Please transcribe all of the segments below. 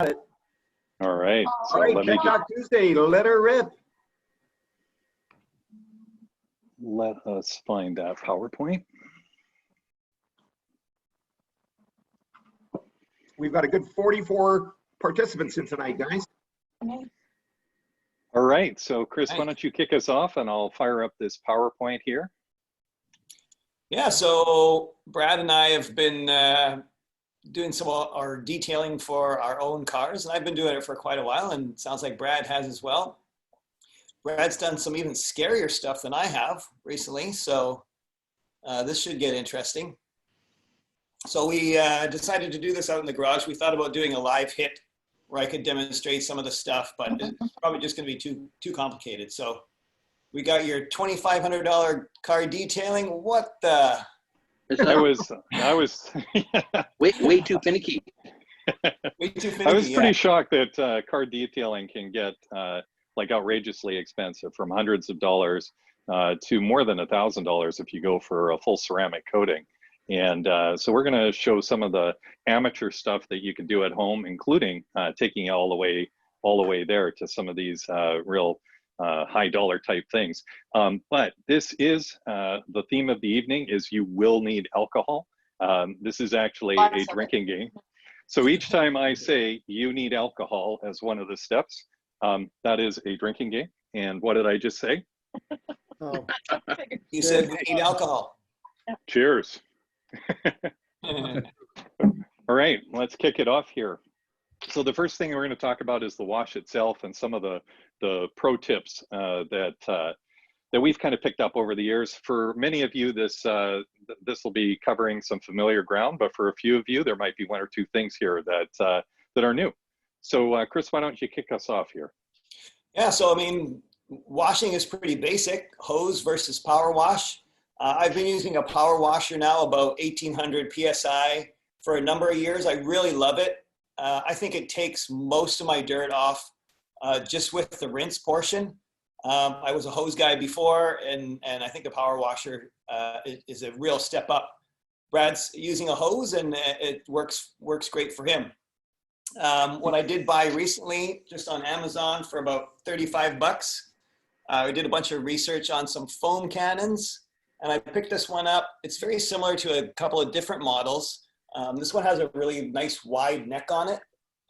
it. All right. So All right, let me TikTok Tuesday, let her rip. let us find that PowerPoint. We've got a good 44 participants in tonight, guys. All right. So Chris, why don't you kick us off and I'll fire up this PowerPoint here. Yeah, so Brad and I have been doing some of our detailing for our own cars, and I've been doing it for quite a while, and it sounds like Brad has as well. Brad's done some even scarier stuff than I have recently, so this should get interesting. So we decided to do this out in the garage. We thought about doing a live hit where I could demonstrate some of the stuff, but it's probably just going to be too complicated. So we got your $2,500 car detailing. What the? I was way too finicky. Way too finicky. I was pretty shocked that car detailing can get like outrageously expensive, from hundreds of dollars to more than $1,000 if you go for a full ceramic coating. And so we're going to show some of the amateur stuff that you can do at home, including taking it all the way there to some of these real high dollar type things. But this is the theme of the evening is you will need alcohol. This is actually a drinking game. So each time I say you need alcohol as one of the steps, that is a drinking game. And what did I just say? Oh. You said we need alcohol. Cheers. All right, let's kick it off here. So the first thing we're going to talk about is the wash itself and some of the pro tips that we've kind of picked up over the years. For many of you, this will be covering some familiar ground, but for a few of you, there might be one or two things here that are new. So Chris, why don't you kick us off here? Yeah, so I mean, washing is pretty basic, hose versus power wash. I've been using a power washer now, about 1800 PSI for a number of years. I really love it. I think it takes most of my dirt off just with the rinse portion. I was a hose guy before, and I think the power washer is a real step up. Brad's using a hose, and it works great for him. What I did buy recently, just on Amazon for about 35 bucks, I did a bunch of research on some foam cannons, and I picked this one up. It's very similar to a couple of different models. This one has a really nice wide neck on it,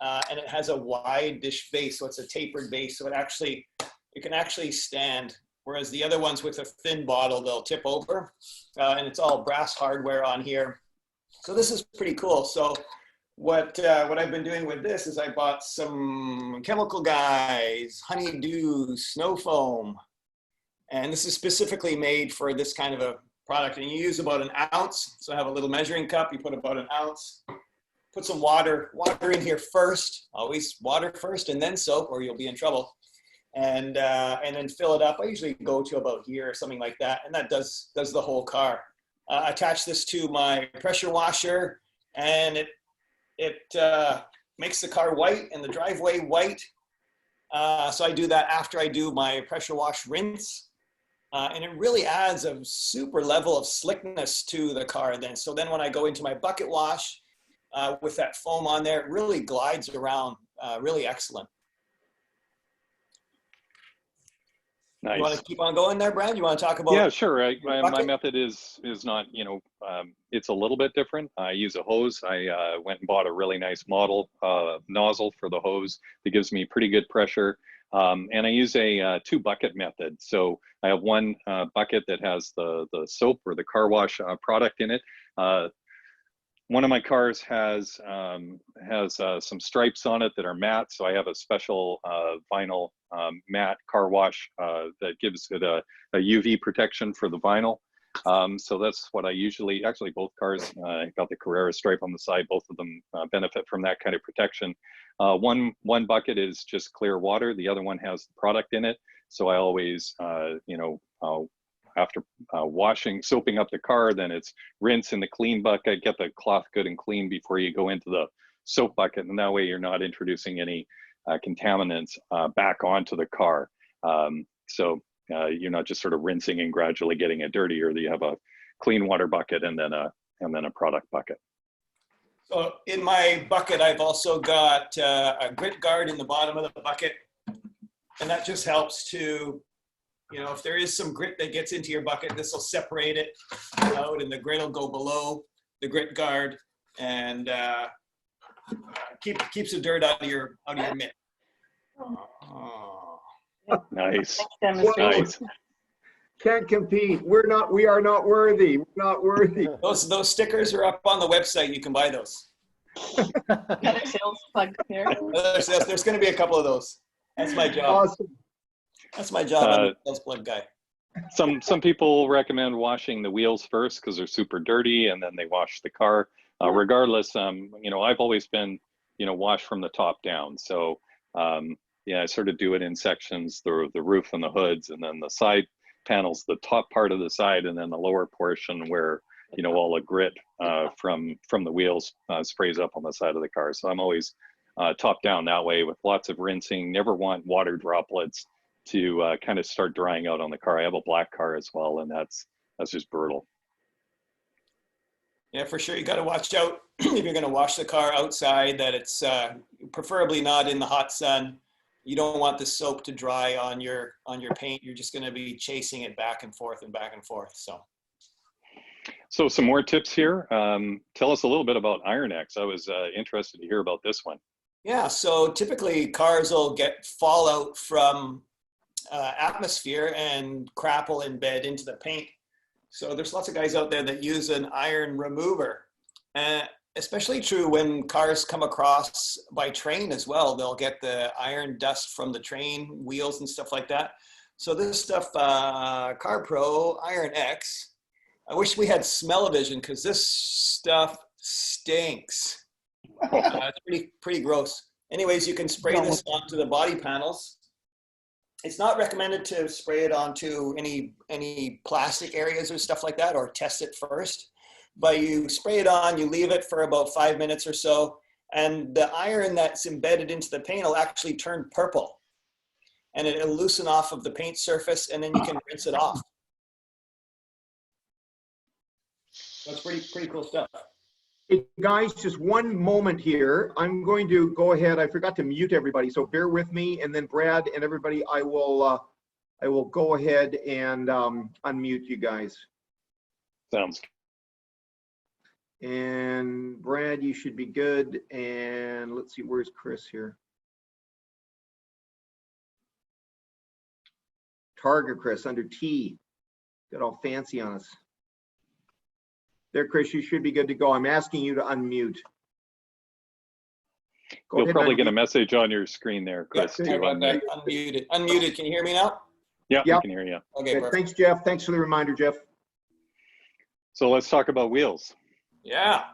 and it has a wide-ish base, so it's a tapered base, so it can actually stand, whereas the other ones with a thin bottle, they'll tip over, and it's all brass hardware on here. So this is pretty cool. So what I've been doing with this is I bought some Chemical Guys Honeydew Snow Foam, and this is specifically made for this kind of a product, and you use about an ounce. So I have a little measuring cup, you put about an ounce, put some water in here first, always water first and then soap or you'll be in trouble. And then fill it up. I usually go to about here or something like that, and that does the whole car. Attach this to my pressure washer, and it makes the car white and the driveway white. So I do that after I do my pressure wash rinse. And it really adds a super level of slickness to the car then. So then when I go into my bucket wash with that foam on there, it really glides around, really excellent. Nice. You want to keep on going there, Brad? You want to talk about? Yeah, sure. My method is not, it's a little bit different. I use a hose. I went and bought a really nice model nozzle for the hose that gives me pretty good pressure. And I use a 2-bucket method. So I have one bucket that has the soap or the car wash product in it. One of my cars has some stripes on it that are matte, so I have a special vinyl matte car wash that gives it a UV protection for the vinyl. So that's what I usually, actually both cars got the Carrera stripe on the side, both of them benefit from that kind of protection. One bucket is just clear water, the other one has the product in it, so I always, after soaping up the car, then it's rinse in the clean bucket, get the cloth good and clean before you go into the soap bucket, and that way you're not introducing any contaminants back onto the car. So you're not just sort of rinsing and gradually getting it dirtier. You have a clean water bucket and then a product bucket. So in my bucket, I've also got a grit guard in the bottom of the bucket. And that just helps to, you know, if there is some grit that gets into your bucket, this will separate it out and the grit will go below the grit guard and keeps the dirt out of your mitt. Oh. Nice. Nice. Can't compete. We are not worthy. We're not worthy. Those stickers are up on the website. You can buy those. Another sales plug here. There's going to be a couple of those. That's my job. Awesome. That's my job. I'm a sales plug guy. Some people recommend washing the wheels first because they're super dirty, and then they wash the car. Regardless, you know, I've always been, you know, wash from the top down. So yeah, I sort of do it in sections: the roof and the hoods, and then the side panels, the top part of the side, and then the lower portion where, you know, all the grit from the wheels sprays up on the side of the car. So I'm always top down that way with lots of rinsing. Never want water droplets to kind of start drying out on the car. I have a black car as well, and that's just brutal. Yeah, for sure. You got to watch out if you're going to wash the car outside, that it's preferably not in the hot sun. You don't want the soap to dry on your paint. You're just going to be chasing it back and forth and back and forth. So some more tips here. Tell us a little bit about IronX. I was interested to hear about this one. Yeah, so typically cars will get fallout from atmosphere and crap will embed into the paint. So there's lots of guys out there that use an iron remover. Especially true when cars come across by train as well. They'll get the iron dust from the train wheels and stuff like that. So this stuff, CarPro IronX, I wish we had smell-o-vision because this stuff stinks. It's pretty gross. Anyways, you can spray this onto the body panels. It's not recommended to spray it onto any plastic areas or stuff like that, or test it first. But you spray it on, you leave it for about 5 minutes or so, and the iron that's embedded into the paint will actually turn purple. And it'll loosen off of the paint surface, and then you can rinse it off. That's pretty cool stuff. Hey guys, just one moment here. I'm going to go ahead. I forgot to mute everybody, so bear with me. And then Brad and everybody, I will go ahead and unmute you guys. Sounds good. And Brad, you should be good. And let's see, where's Chris here? Target Chris under T. Got all fancy on us. There, Chris, you should be good to go. I'm asking you to unmute. You'll probably get a message on your screen there, Chris. Yeah, unmuted. Unmuted. Can you hear me now? Yeah, Yep. I can hear you. Okay, perfect. Thanks, Jeff. Thanks for the reminder, Jeff. So let's talk about wheels. Yeah,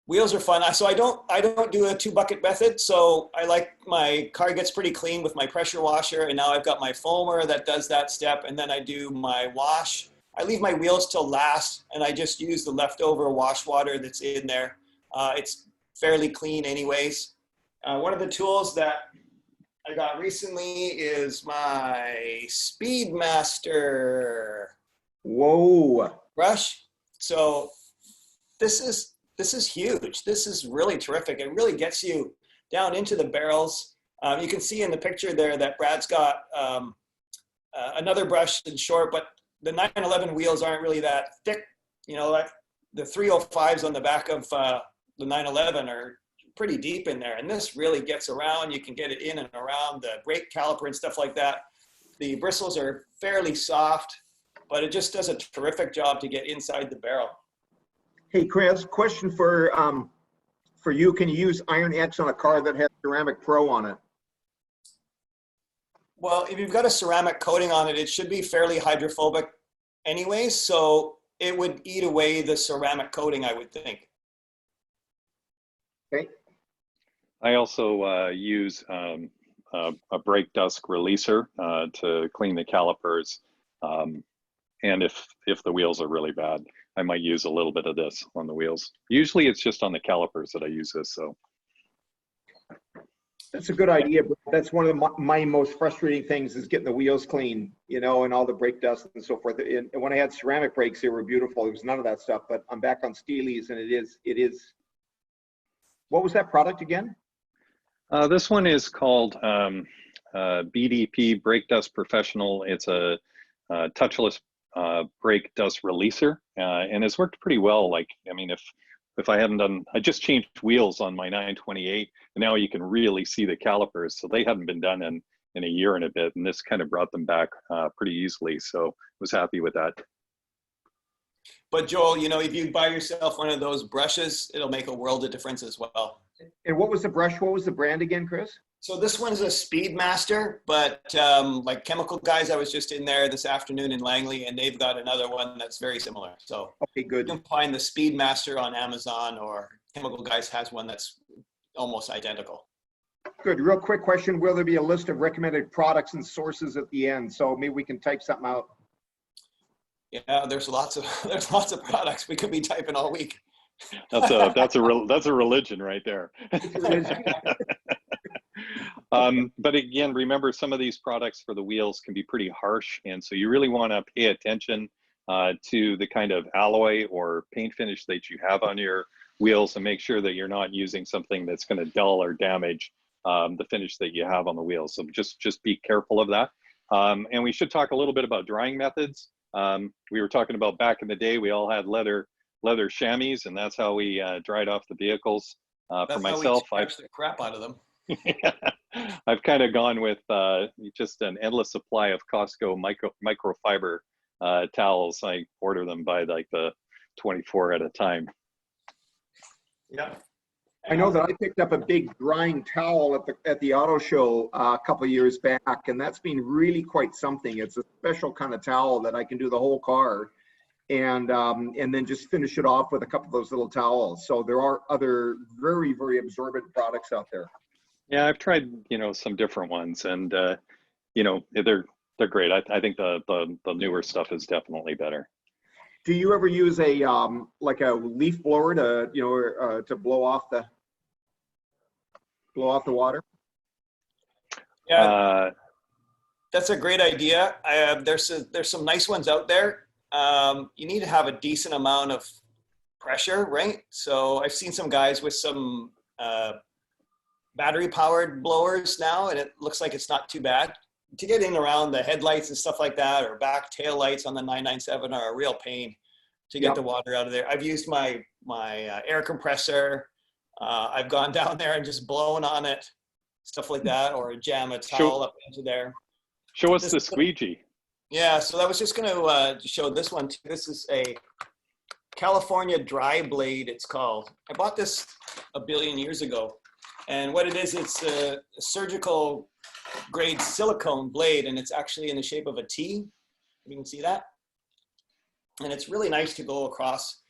wheels are fun. So I don't do a 2-bucket method. So I like, my car gets pretty clean with my pressure washer, and now I've got my foamer that does that step, and then I do my wash. I leave my wheels till last, and I just use the leftover wash water that's in there. It's fairly clean anyways. One of the tools that I got recently is my Speedmaster Whoa. brush. So this is huge. This is really terrific. It really gets you down into the barrels. You can see in the picture there that Brad's got another brush in short, but the 911 wheels aren't really that thick. You know, the 305s on the back of the 911 are pretty deep in there. And this really gets around. You can get it in and around the brake caliper and stuff like that. The bristles are fairly soft, but it just does a terrific job to get inside the barrel. Hey, Chris, question for you. Can you use IronX on a car that has Ceramic Pro on it? Well, if you've got a ceramic coating on it, it should be fairly hydrophobic anyways, so it would eat away the ceramic coating, I would think. Okay. I also use a brake dust releaser to clean the calipers. And if the wheels are really bad, I might use a little bit of this on the wheels. Usually it's just on the calipers that I use this, so. That's a good idea, but that's one of my most frustrating things is getting the wheels clean, you know, and all the brake dust and so forth. And when I had ceramic brakes, they were beautiful. There was none of that stuff, but I'm back on Steelies, and it is What was that product again? This one is called BDP Brake Dust Professional. It's a touchless brake dust releaser, and it's worked pretty well. Like, I mean, if I hadn't done, I just changed wheels on my 928, and now you can really see the calipers. So they hadn't been done in a year and a bit, and this kind of brought them back pretty easily. So was happy with that. But Joel, you know, if you buy yourself one of those brushes, it'll make a world of difference as well. And what was the brush? What was the brand again, Chris? So this one's a Speedmaster, but like Chemical Guys, I was just in there this afternoon in Langley, and they've got another one that's very similar. So Okay, good. you can find the Speedmaster on Amazon, or Chemical Guys has one that's almost identical. Good. Real quick question. Will there be a list of recommended products and sources at the end? So maybe we can type something out. Yeah, there's lots of products. We could be typing all week. That's a religion right there. But again, remember, some of these products for the wheels can be pretty harsh, and so you really want to pay attention to the kind of alloy or paint finish that you have on your wheels, and make sure that you're not using something that's going to dull or damage the finish that you have on the wheels. So just be careful of that. And we should talk a little bit about drying methods. We were talking about back in the day, we all had leather chamois, and that's how we dried off the vehicles. For myself, I the crap out of them. I've kind of gone with just an endless supply of Costco microfiber towels. I order them by like the 24 at a time. Yeah. I know that I picked up a big drying towel at the auto show a couple of years back, and that's been really quite something. It's a special kind of towel that I can do the whole car, and then just finish it off with a couple of those little towels. So there are other very, very absorbent products out there. Yeah, I've tried, some different ones, and they're great. I think the newer stuff is definitely better. Do you ever use a like a leaf blower to to blow off the water? Yeah, that's a great idea. There's some nice ones out there. You need to have a decent amount of pressure, right? So I've seen some guys with some battery powered blowers now, and it looks like it's not too bad. To get in around the headlights and stuff like that, or back tail lights on the 997 are a real pain to get the water out of there. I've used my air compressor. I've gone down there and just blown on it, stuff like that, or jam a towel up into there. Show us the squeegee. Yeah, so I was just going to show this one too. This is a California Dry Blade, it's called. I bought this a billion years ago. And what it is, it's a surgical grade silicone blade, and it's actually in the shape of a T. You can see that. And it's really nice to go across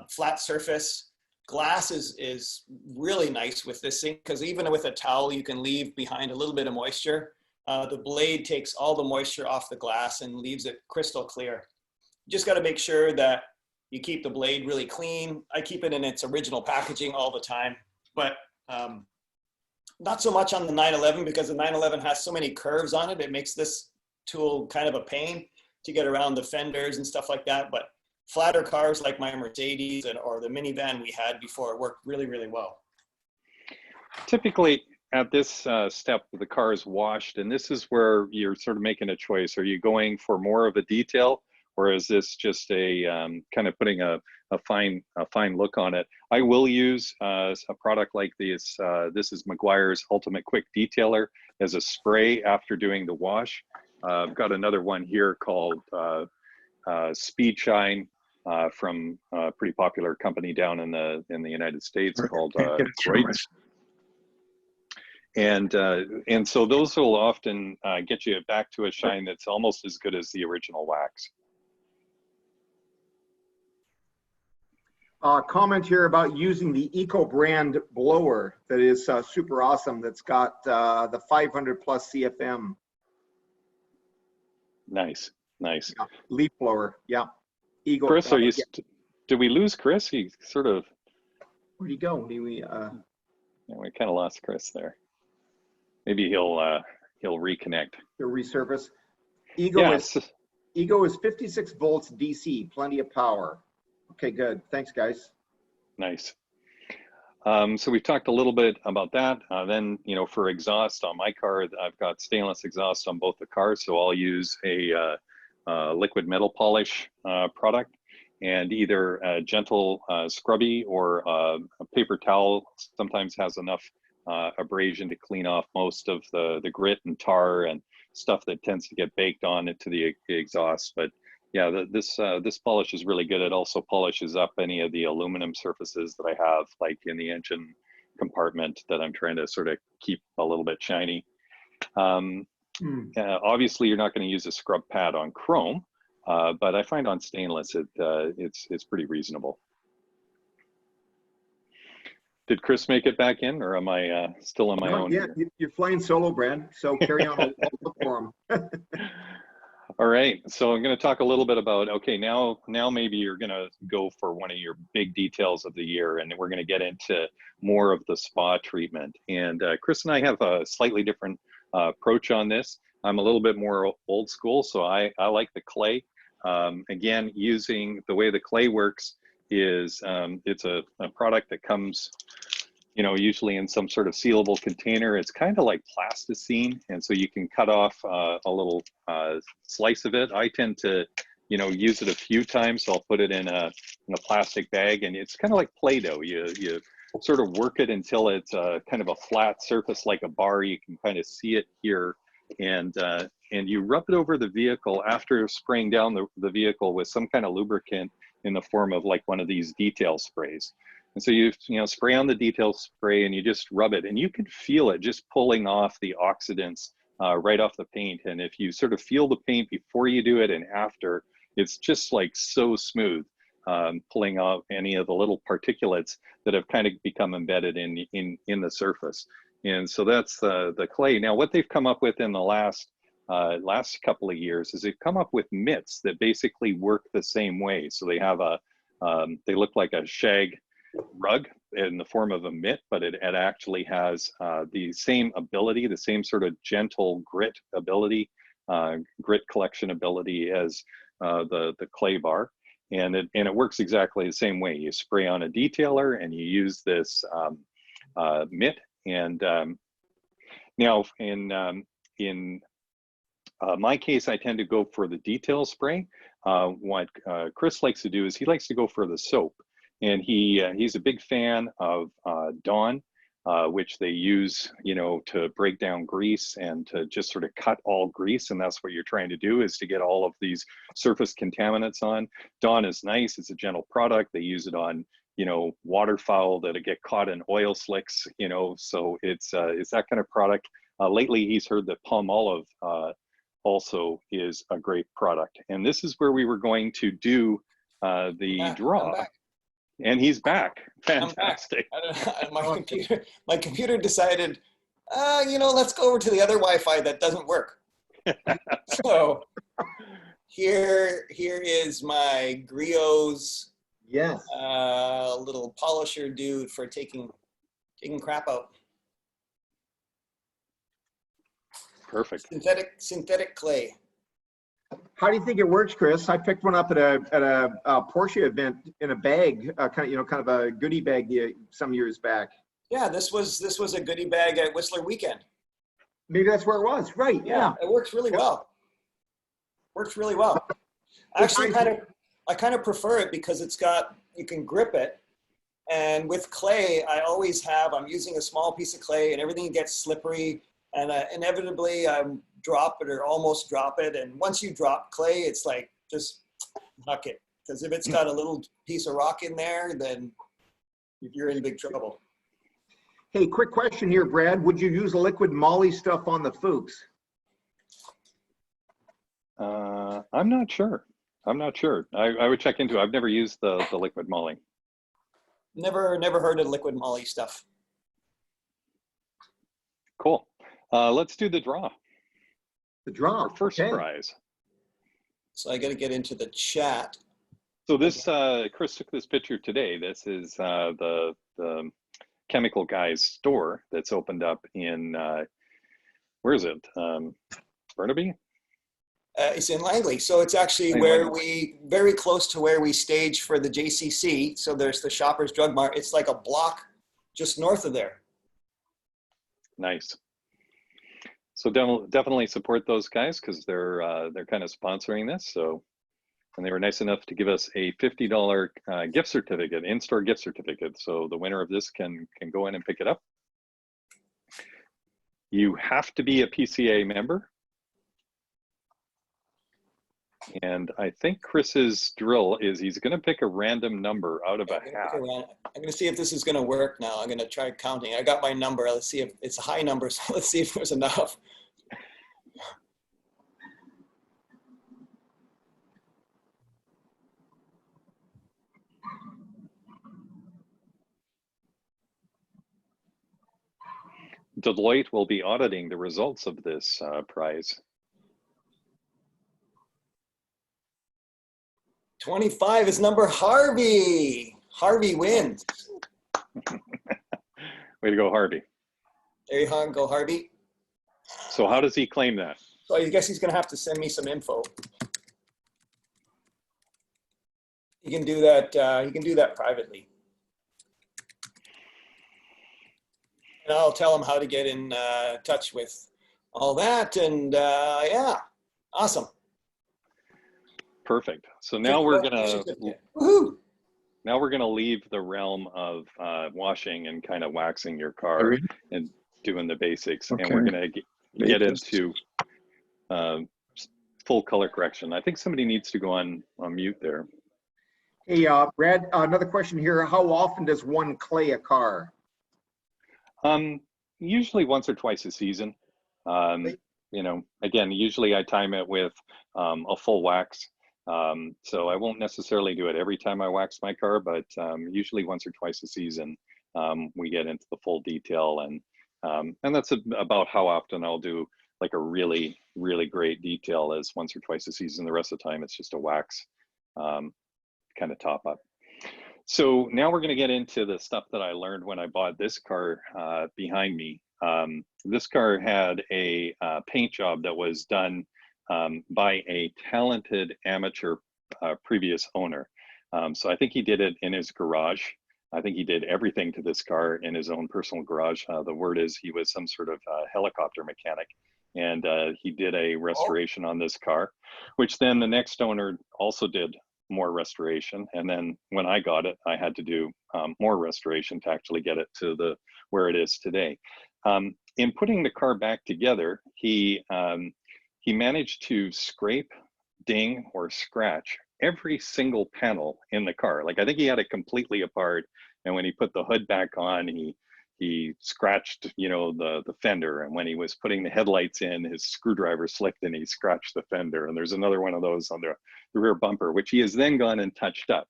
flat surface. Glass is really nice with this thing, because even with a towel, you can leave behind a little bit of moisture. The blade takes all the moisture off the glass and leaves it crystal clear. You just got to make sure that you keep the blade really clean. I keep it in its original packaging all the time, but not so much on the 911, because the 911 has so many curves on it. It makes this tool kind of a pain to get around the fenders and stuff like that. But flatter cars like my Mercedes or the minivan we had before worked really, really well. Typically at this step, the car is washed, and this is where you're sort of making a choice. Are you going for more of a detail, or is this just a kind of putting a fine look on it? I will use a product like this. This is Meguiar's Ultimate Quick Detailer as a spray after doing the wash. I've got another one here called Speed Shine from a pretty popular company down in the United States called Droids. And so those will often get you back to a shine that's almost as good as the original wax. Comment here about using the Eco brand blower that is super awesome. That's got the 500 plus CFM. Nice. Yeah, leaf blower. Yeah. Eagle. Chris, did we lose Chris? He sort of. Where'd he go? Yeah, we kind of lost Chris there. Maybe he'll reconnect. He'll resurface. Ego is 56 volts DC. Plenty of power. Okay, good. Thanks, guys. Nice. So we've talked a little bit about that. Then, you know, for exhaust on my car, I've got stainless exhaust on both the cars. So I'll use a liquid metal polish product, and either a gentle scrubby or a paper towel sometimes has enough abrasion to clean off most of the grit and tar and stuff that tends to get baked on into the exhaust. But yeah, this polish is really good. It also polishes up any of the aluminum surfaces that I have, like in the engine compartment, that I'm trying to sort of keep a little bit shiny. Obviously, you're not going to use a scrub pad on chrome, but I find on stainless it's pretty reasonable. Did Chris make it back in, or am I still on my own? Yeah, you're flying solo, Brad. So carry on. I'll look for him. All right, so I'm going to talk a little bit about, okay, now maybe you're going to go for one of your big details of the year, and we're going to get into more of the spa treatment. And Chris and I have a slightly different approach on this. I'm a little bit more old school, so I like the clay. Again, using the way the clay works is it's a product that comes, you know, usually in some sort of sealable container. It's kind of like plasticine, and so you can cut off a little slice of it. I tend to, you know, use it a few times, so I'll put it in a plastic bag, and it's kind of like Play-Doh. You sort of work it until it's kind of a flat surface like a bar. You can kind of see it here, and you rub it over the vehicle after spraying down the vehicle with some kind of lubricant in the form of like one of these detail sprays. And so you spray on the detail spray, and you just rub it, and you can feel it just pulling off the oxidants right off the paint. And if you sort of feel the paint before you do it and after, it's just like so smooth, pulling off any of the little particulates that have kind of become embedded in the surface. And so that's the clay. Now, what they've come up with in the last couple of years is they've come up with mitts that basically work the same way. So they have they look like a shag rug in the form of a mitt, but it actually has the same ability, the same sort of gentle grit ability, grit collection ability as the clay bar. And it works exactly the same way. You spray on a detailer and you use this mitt. And now in my case, I tend to go for the detail spray. What Chris likes to do is he likes to go for the soap. And he's a big fan of Dawn, which they use, you know, to break down grease and to just sort of cut all grease. And that's what you're trying to do, is to get all of these surface contaminants on. Dawn is nice. It's a gentle product. They use it on, you know, waterfowl that get caught in oil slicks, you know, so it's that kind of product. Lately, he's heard that Palmolive also is a great product. And this is where we were going to do the draw. And he's back. Fantastic. My computer decided, you know, let's go over to the other Wi-Fi that doesn't work. So here is my Griot's little polisher dude for taking crap out. Perfect. Synthetic clay. How do you think it works, Chris? I picked one up at a Porsche event in a bag, kind of a goodie bag some years back. Yeah, this was a goodie bag at Whistler Weekend. Maybe that's where it was. Right. Yeah. It works really well. Works really well. Actually, I kind of prefer it because you can grip it. And with clay, I'm using a small piece of clay, and everything gets slippery, and inevitably I'm drop it or almost drop it. And once you drop clay, it's like, just huck it. Because if it's got a little piece of rock in there, then you're in big trouble. Hey, quick question here, Brad. Would you use a liquid moly stuff on the Fuchs? I'm not sure. I would check into it. I've never used the liquid moly. Never heard of liquid moly stuff. Cool. Let's do the draw. The draw. Our first prize. So I got to get into the chat. So this, Chris took this picture today. This is the Chemical Guys store that's opened up in, where is it? Burnaby? It's in Langley. So it's actually very close to where we stage for the JCC. So there's the Shoppers Drug Mart. It's like a block just north of there. Nice. So definitely support those guys because they're kind of sponsoring this. So, and they were nice enough to give us a $50 gift certificate, in-store gift certificate. So the winner of this can go in and pick it up. You have to be a PCA member. And I think Chris's drill is he's going to pick a random number out of a hat. I'm going to see if this is going to work now. I'm going to try counting. I got my number. Let's see if it's a high number. So let's see if there's enough. Deloitte will be auditing the results of this prize. 25 is number Harvey. Harvey wins. Way to go, Harvey. There you go, Harvey. So how does he claim that? So I guess he's going to have to send me some info. He can do that. He can do that privately. And I'll tell him how to get in touch with all that. And yeah, awesome. Perfect. So now we're gonna Woohoo! now we're gonna leave the realm of washing and kind of waxing your car and doing the basics, and we're gonna get into full color correction. I think somebody needs to go on mute there. Hey, Brad, another question here. How often does one clay a car? Usually once or twice a season. You know, again, usually I time it with a full wax. So I won't necessarily do it every time I wax my car, but usually once or twice a season, we get into the full detail, and that's about how often I'll do like a really, really great detail is once or twice a season. The rest of the time, it's just a wax kind of top up. So now we're going to get into the stuff that I learned when I bought this car behind me. This car had a paint job that was done by a talented amateur previous owner. So I think he did it in his garage. I think he did everything to this car in his own personal garage. The word is he was some sort of helicopter mechanic, and he did a restoration on this car, which then the next owner also did more restoration. And then when I got it, I had to do more restoration to actually get it to where it is today. In putting the car back together, he managed to scrape, ding, or scratch every single panel in the car. Like I think he had it completely apart, and when he put the hood back on, he scratched, you know, the fender. And when he was putting the headlights in, his screwdriver slipped and he scratched the fender. And there's another one of those on the rear bumper, which he has then gone and touched up.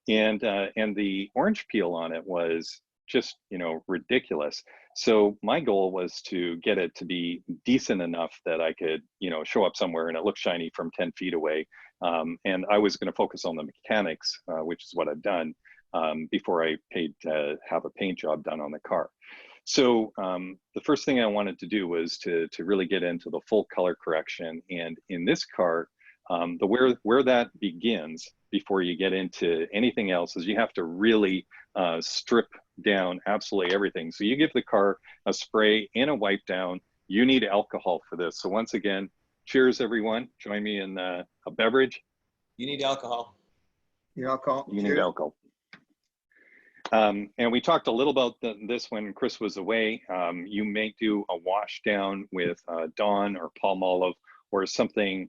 And the orange peel on it was just, you know, ridiculous. So my goal was to get it to be decent enough that I could, you know, show up somewhere and it looked shiny from 10 feet away. And I was going to focus on the mechanics, which is what I've done before I paid to have a paint job done on the car. So the first thing I wanted to do was to really get into the full color correction. And in this car, where that begins before you get into anything else is you have to really strip down absolutely everything. So you give the car a spray and a wipe down. You need alcohol for this. So once again, cheers everyone. Join me in a beverage. You need alcohol. Yeah, alcohol. You need alcohol. And we talked a little about this when Chris was away. You may do a wash down with Dawn or Palmolive or something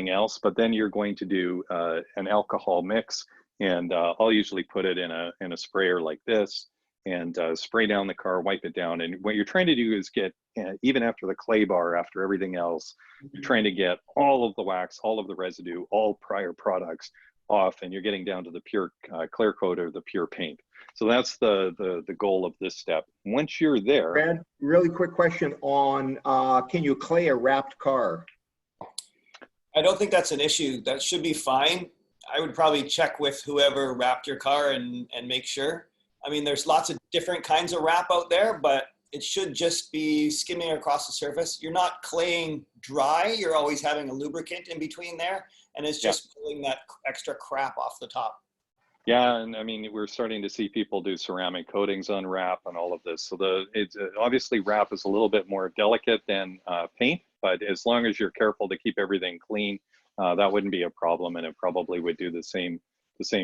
else, but then you're going to do an alcohol mix, and I'll usually put it in a sprayer like this and spray down the car, wipe it down. And what you're trying to do is get, even after the clay bar, after everything else, you're trying to get all of the wax, all of the residue, all prior products off, and you're getting down to the pure clear coat or the pure paint. So that's the goal of this step. Once you're there. Brad, really quick question on, can you clay a wrapped car? I don't think that's an issue. That should be fine. I would probably check with whoever wrapped your car and make sure. I mean, there's lots of different kinds of wrap out there, but it should just be skimming across the surface. You're not claying dry. You're always having a lubricant in between there, and it's just pulling that extra crap off the top. Yeah, and I mean, we're starting to see people do ceramic coatings on wrap and all of this. So it's obviously wrap is a little bit more delicate than paint, but as long as you're careful to keep everything clean, that wouldn't be a problem, and it probably would do the same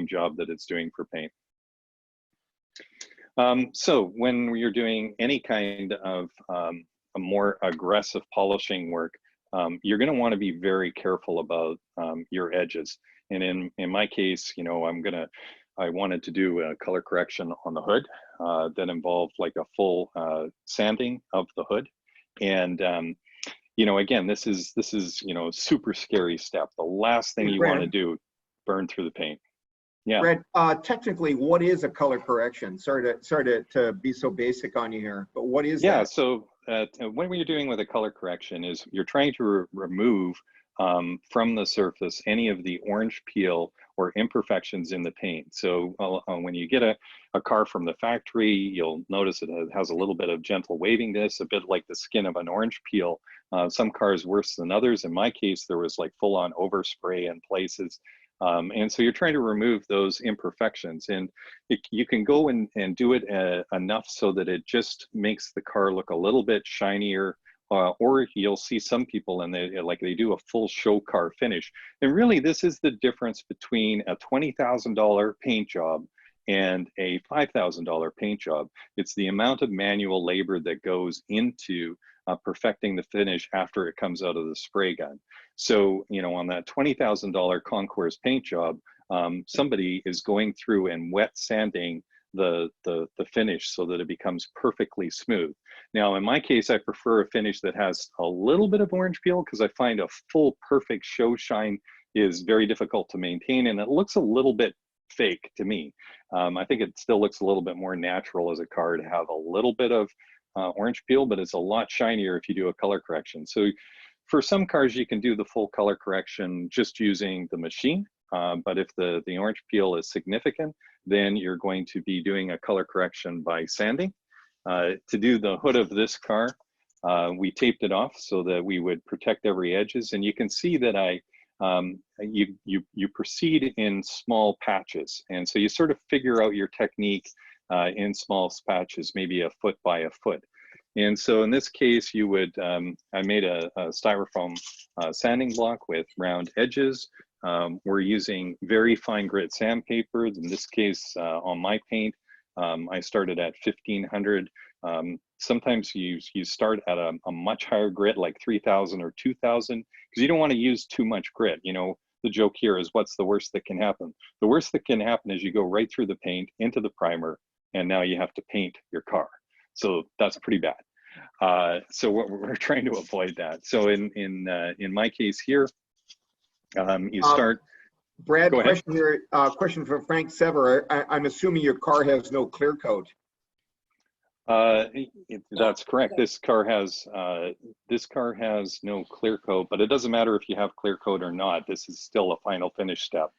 job that it's doing for paint. So when you're doing any kind of a more aggressive polishing work, you're going to want to be very careful about your edges. And in my case, you know, I wanted to do a color correction on the hood that involved like a full sanding of the hood. And you know, again, this is you know, super scary step. The last thing you want to do, burn through the paint. Yeah. Brad, technically, what is a color correction? Sorry to be so basic on you here, but what is that? So what you're doing with a color correction is you're trying to remove from the surface any of the orange peel or imperfections in the paint. So when you get a car from the factory, you'll notice it has a little bit of gentle waviness, a bit like the skin of an orange peel. Some cars worse than others. In my case, there was like full-on overspray in places. And so you're trying to remove those imperfections, and you can go and do it enough so that it just makes the car look a little bit shinier, or you'll see some people and they do a full show car finish. And really, this is the difference between a $20,000 paint job and a $5,000 paint job. It's the amount of manual labor that goes into perfecting the finish after it comes out of the spray gun. So, you know, on that $20,000 Concours paint job, somebody is going through and wet sanding the finish so that it becomes perfectly smooth. Now, in my case, I prefer a finish that has a little bit of orange peel because I find a full perfect show shine is very difficult to maintain, and it looks a little bit fake to me. I think it still looks a little bit more natural as a car to have a little bit of orange peel, but it's a lot shinier if you do a color correction. So for some cars, you can do the full color correction just using the machine. But if the orange peel is significant, then you're going to be doing a color correction by sanding. To do the hood of this car, we taped it off so that we would protect every edges. And you can see that you proceed in small patches. And so you sort of figure out your technique in small patches, maybe a foot by a foot. And so in this case, you would, I made a styrofoam sanding block with round edges. We're using very fine grit sandpaper. In this case, on my paint, I started at 1500. Sometimes you start at a much higher grit, like 3000 or 2000, because you don't want to use too much grit. You know, the joke here is what's the worst that can happen? The worst that can happen is you go right through the paint into the primer, and now you have to paint your car. So that's pretty bad. So we're trying to avoid that. So in my case here, you start. Brad, question here. Question from Frank Sever. I'm assuming your car has no clear coat. That's correct. This car has no clear coat, but it doesn't matter if you have clear coat or not. This is still a final finish step.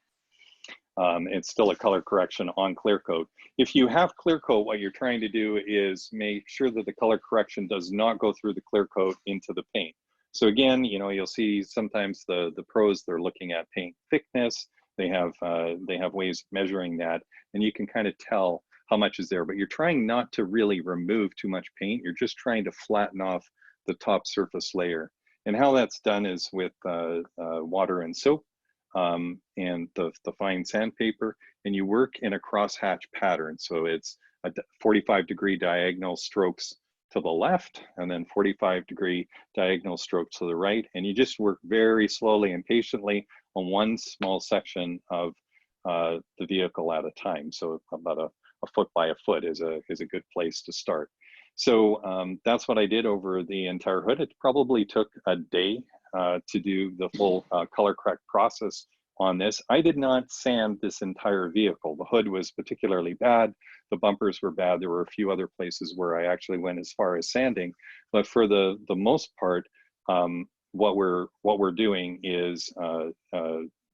It's still a color correction on clear coat. If you have clear coat, what you're trying to do is make sure that the color correction does not go through the clear coat into the paint. So again, you know, you'll see sometimes the pros, they're looking at paint thickness. They have ways of measuring that, and you can kind of tell how much is there, but you're trying not to really remove too much paint. You're just trying to flatten off the top surface layer. And how that's done is with water and soap and the fine sandpaper, and you work in a crosshatch pattern. So it's a 45-degree diagonal strokes to the left, and then 45-degree diagonal strokes to the right. And you just work very slowly and patiently on one small section of the vehicle at a time. So about a foot by a foot is a good place to start. So that's what I did over the entire hood. It probably took a day to do the full color correct process on this. I did not sand this entire vehicle. The hood was particularly bad. The bumpers were bad. There were a few other places where I actually went as far as sanding, but for the most part, what we're doing is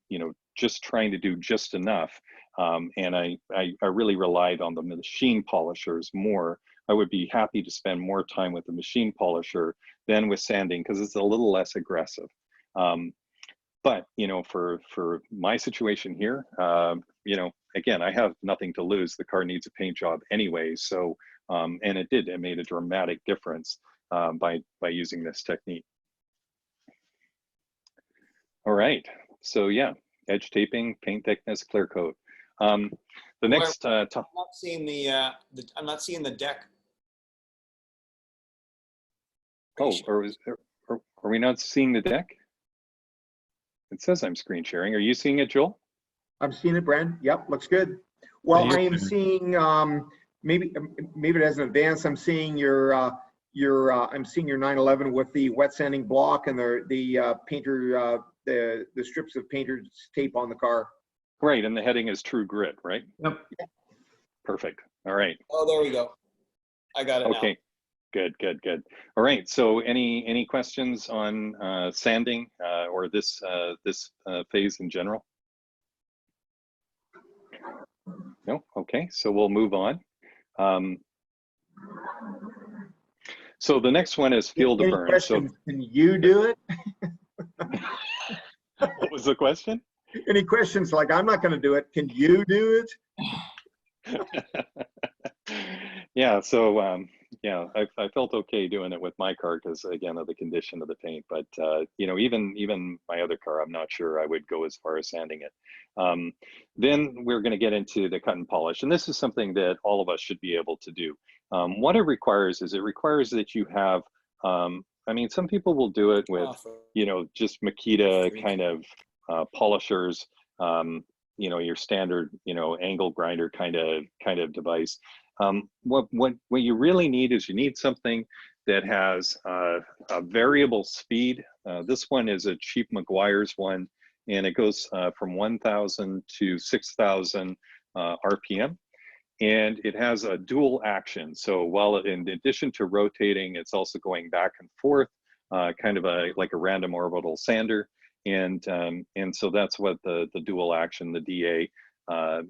you know, just trying to do just enough. And I really relied on the machine polishers more. I would be happy to spend more time with the machine polisher than with sanding because it's a little less aggressive. But, you know, for my situation here, you know, again, I have nothing to lose. The car needs a paint job anyway. So, and it made a dramatic difference by using this technique. All right. So yeah, edge taping, paint thickness, clear coat. The next, I'm not seeing I'm not seeing the deck. oh, are we not seeing the deck? It says I'm screen sharing. Are you seeing it, Joel? I'm seeing it, Brad. Yep, looks good. Well, I am seeing, maybe it hasn't advanced. I'm seeing I'm seeing your 911 with the wet sanding block and the painter, the strips of painter's tape on the car. Right, and the heading is True Grit, right? Yep. Perfect. All right. Oh, there we go. I got it now. Okay. Good. All right. So any questions on sanding or this phase in general? No. Okay. So we'll move on. So the next one is field of burn. So can you do it? what was the question? Any questions like, I'm not going to do it. Can you do it? Yeah. So yeah, I felt okay doing it with my car because again of the condition of the paint. But you know, even my other car, I'm not sure I would go as far as sanding it. Then we're going to get into the cut and polish, and this is something that all of us should be able to do. What it requires is that you have. I mean, some people will do it with you know just Makita kind of polishers. You know, your standard angle grinder kind of device. What you really need is you need something that has a variable speed. This one is a cheap Meguiar's one, and it goes from 1,000 to 6,000 RPM, and it has a dual action. So while in addition to rotating, it's also going back and forth, kind of like a random orbital sander, and so that's what the dual action, the DA,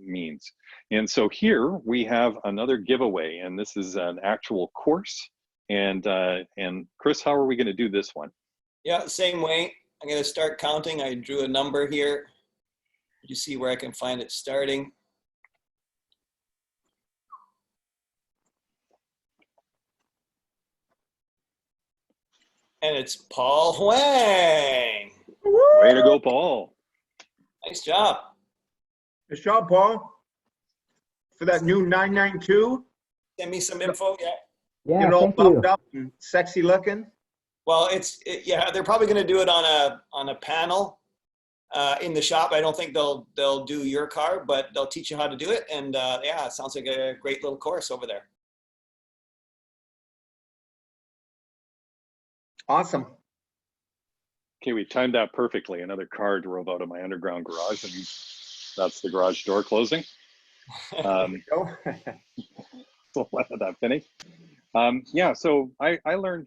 means. And so here we have another giveaway, and this is an actual course. And Chris, how are we going to do this one? Yeah, same way. I'm going to start counting. I drew a number here. You see where I can find it starting. And it's Paul Huang. Way to go, Paul. Nice job. Nice job, Paul. For that new 992. Send me some info. Yeah. Yeah, You know, thank bumped you. up and sexy looking. Well, yeah, they're probably going to do it on a panel in the shop. I don't think they'll do your car, but they'll teach you how to do it. And yeah, it sounds like a great little course over there. Awesome. Okay, we timed that perfectly. Another car drove out of my underground garage, and that's the garage door closing. Go. So let that finish. Yeah, so I learned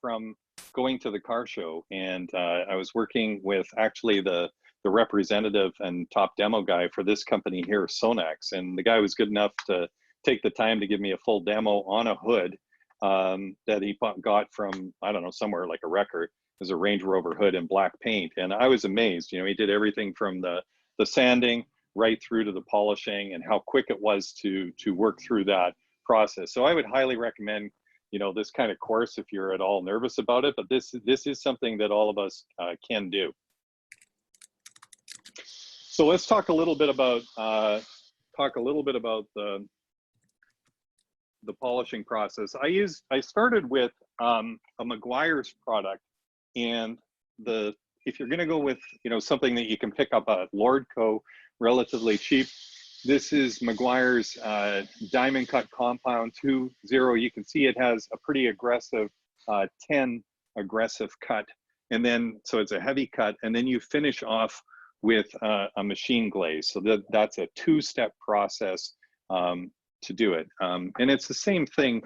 from going to the car show, and I was working with actually the representative and top demo guy for this company here, Sonax, and the guy was good enough to take the time to give me a full demo on a hood that he got from, I don't know, somewhere like a record. It was a Range Rover hood in black paint, and I was amazed. You know, he did everything from the sanding right through to the polishing, and how quick it was to work through that process. So I would highly recommend, you know, this kind of course if you're at all nervous about it. But this is something that all of us can do. So let's talk a little bit about the polishing process. I started with a Meguiar's product, and if you're going to go with something that you can pick up at Lordco relatively cheap, this is Meguiar's Diamond Cut Compound 2.0. You can see it has a pretty aggressive 10 aggressive cut, and then so it's a heavy cut, and then you finish off with a machine glaze. So that's a two-step process to do it, and it's the same thing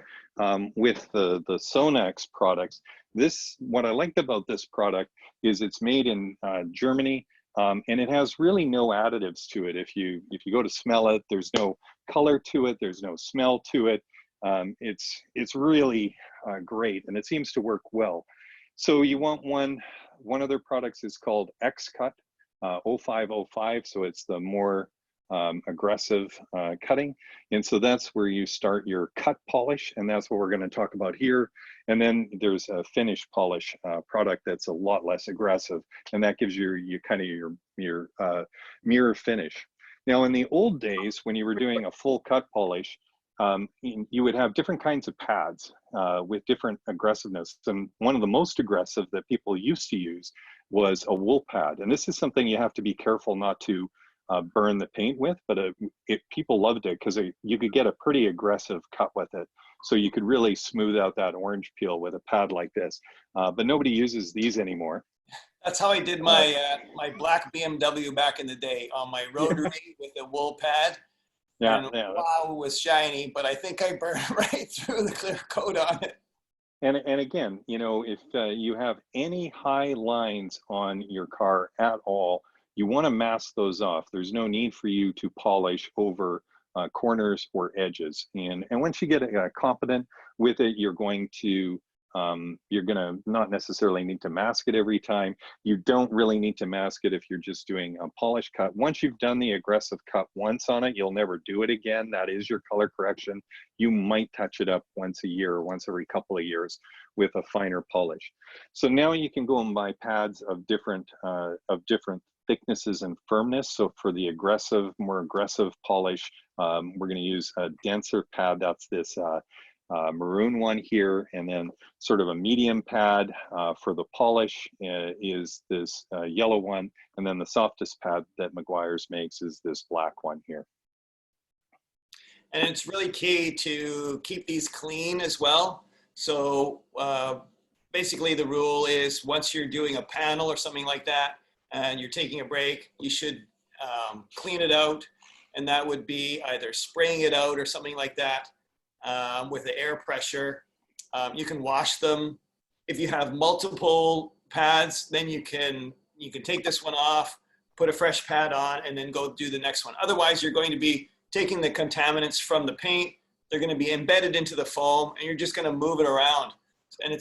with the Sonax products. What I liked about this product is it's made in Germany, and it has really no additives to it. If you go to smell it, there's no color to it, there's no smell to it. It's really great, and it seems to work well. So you want one of their products is called X-Cut 0505. So it's the more aggressive cutting. And so that's where you start your cut polish. And that's what we're going to talk about here. And then there's a finish polish product that's a lot less aggressive. And that gives you kind of your mirror finish. Now, in the old days, when you were doing a full cut polish, you would have different kinds of pads with different aggressiveness. And one of the most aggressive that people used to use was a wool pad. And this is something you have to be careful not to burn the paint with, but people loved it because you could get a pretty aggressive cut with it. So you could really smooth out that orange peel with a pad like this. But nobody uses these anymore. That's how I did my my black BMW back in the day on my rotary with a wool pad. Yeah, and yeah. wow, it was shiny, but I think I burned right through the clear coat on it. And again, you know, if you have any high lines on your car at all, you want to mask those off. There's no need for you to polish over corners or edges. And once you get competent with it, you're going to not necessarily need to mask it every time. You don't really need to mask it if you're just doing a polish cut. Once you've done the aggressive cut once on it, you'll never do it again. That is your color correction. You might touch it up once a year or once every couple of years with a finer polish. So now you can go and buy pads of different thicknesses and firmness. So for the more aggressive polish, we're going to use a denser pad. That's this maroon one here, and then sort of a medium pad for the polish is this yellow one, and then the softest pad that Meguiar's makes is this black one here. And it's really key to keep these clean as well. So basically the rule is once you're doing a panel or something like that and you're taking a break, you should clean it out, and that would be either spraying it out or something like that. With the air pressure. You can wash them. If you have multiple pads, then you can take this one off, put a fresh pad on, and then go do the next one. Otherwise, you're going to be taking the contaminants from the paint. They're going to be embedded into the foam, and you're just going to move it around. And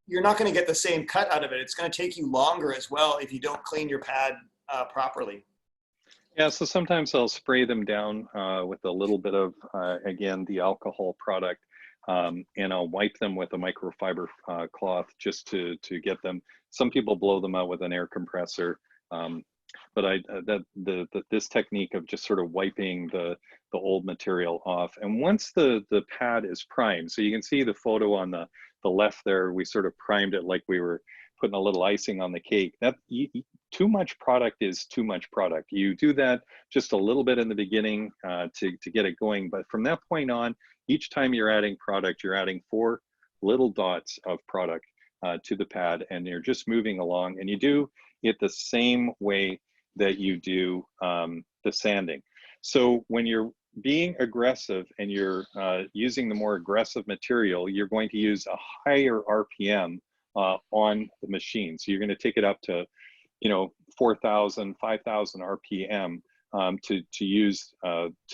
you're not going to get the same cut out of it. It's going to take you longer as well if you don't clean your pad properly. Yeah, so sometimes I'll spray them down with a little bit of, again, the alcohol product, and I'll wipe them with a microfiber cloth just to get them. Some people blow them out with an air compressor, but this technique of just sort of wiping the old material off. And once the pad is primed, so you can see the photo on the left there, we sort of primed it like we were putting a little icing on the cake. Too much product is too much product. You do that just a little bit in the beginning to get it going, but from that point on, each time you're adding product, you're adding 4 little dots of product to the pad, and you're just moving along, and you do it the same way that you do the sanding. So when you're being aggressive and you're using the more aggressive material, you're going to use a higher RPM on the machine. So you're going to take it up to 4,000, 5,000 RPM to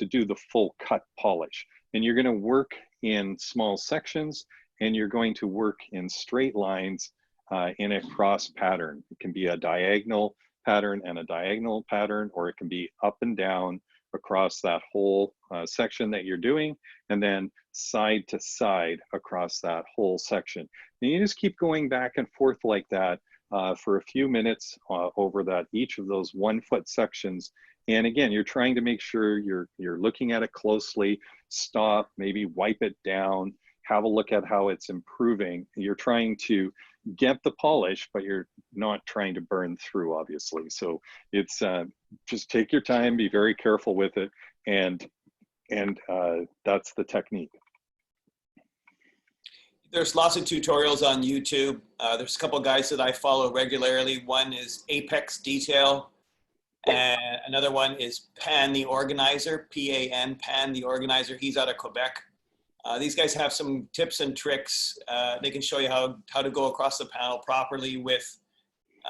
do the full cut polish. And you're going to work in small sections, and you're going to work in straight lines in a cross pattern. It can be a diagonal pattern and a diagonal pattern, or it can be up and down across that whole section that you're doing, and then side to side across that whole section. And you just keep going back and forth like that for a few minutes over each of those 1-foot sections. And again, you're trying to make sure you're looking at it closely, stop, maybe wipe it down, have a look at how it's improving. You're trying to get the polish, but you're not trying to burn through, obviously. So it's just take your time, be very careful with it, and that's the technique. There's lots of tutorials on YouTube. There's a couple of guys that I follow regularly. One is Apex Detail, and another one is Pan the Organizer, P-A-N, Pan the Organizer. He's out of Quebec. These guys have some tips and tricks. They can show you how to go across the panel properly with,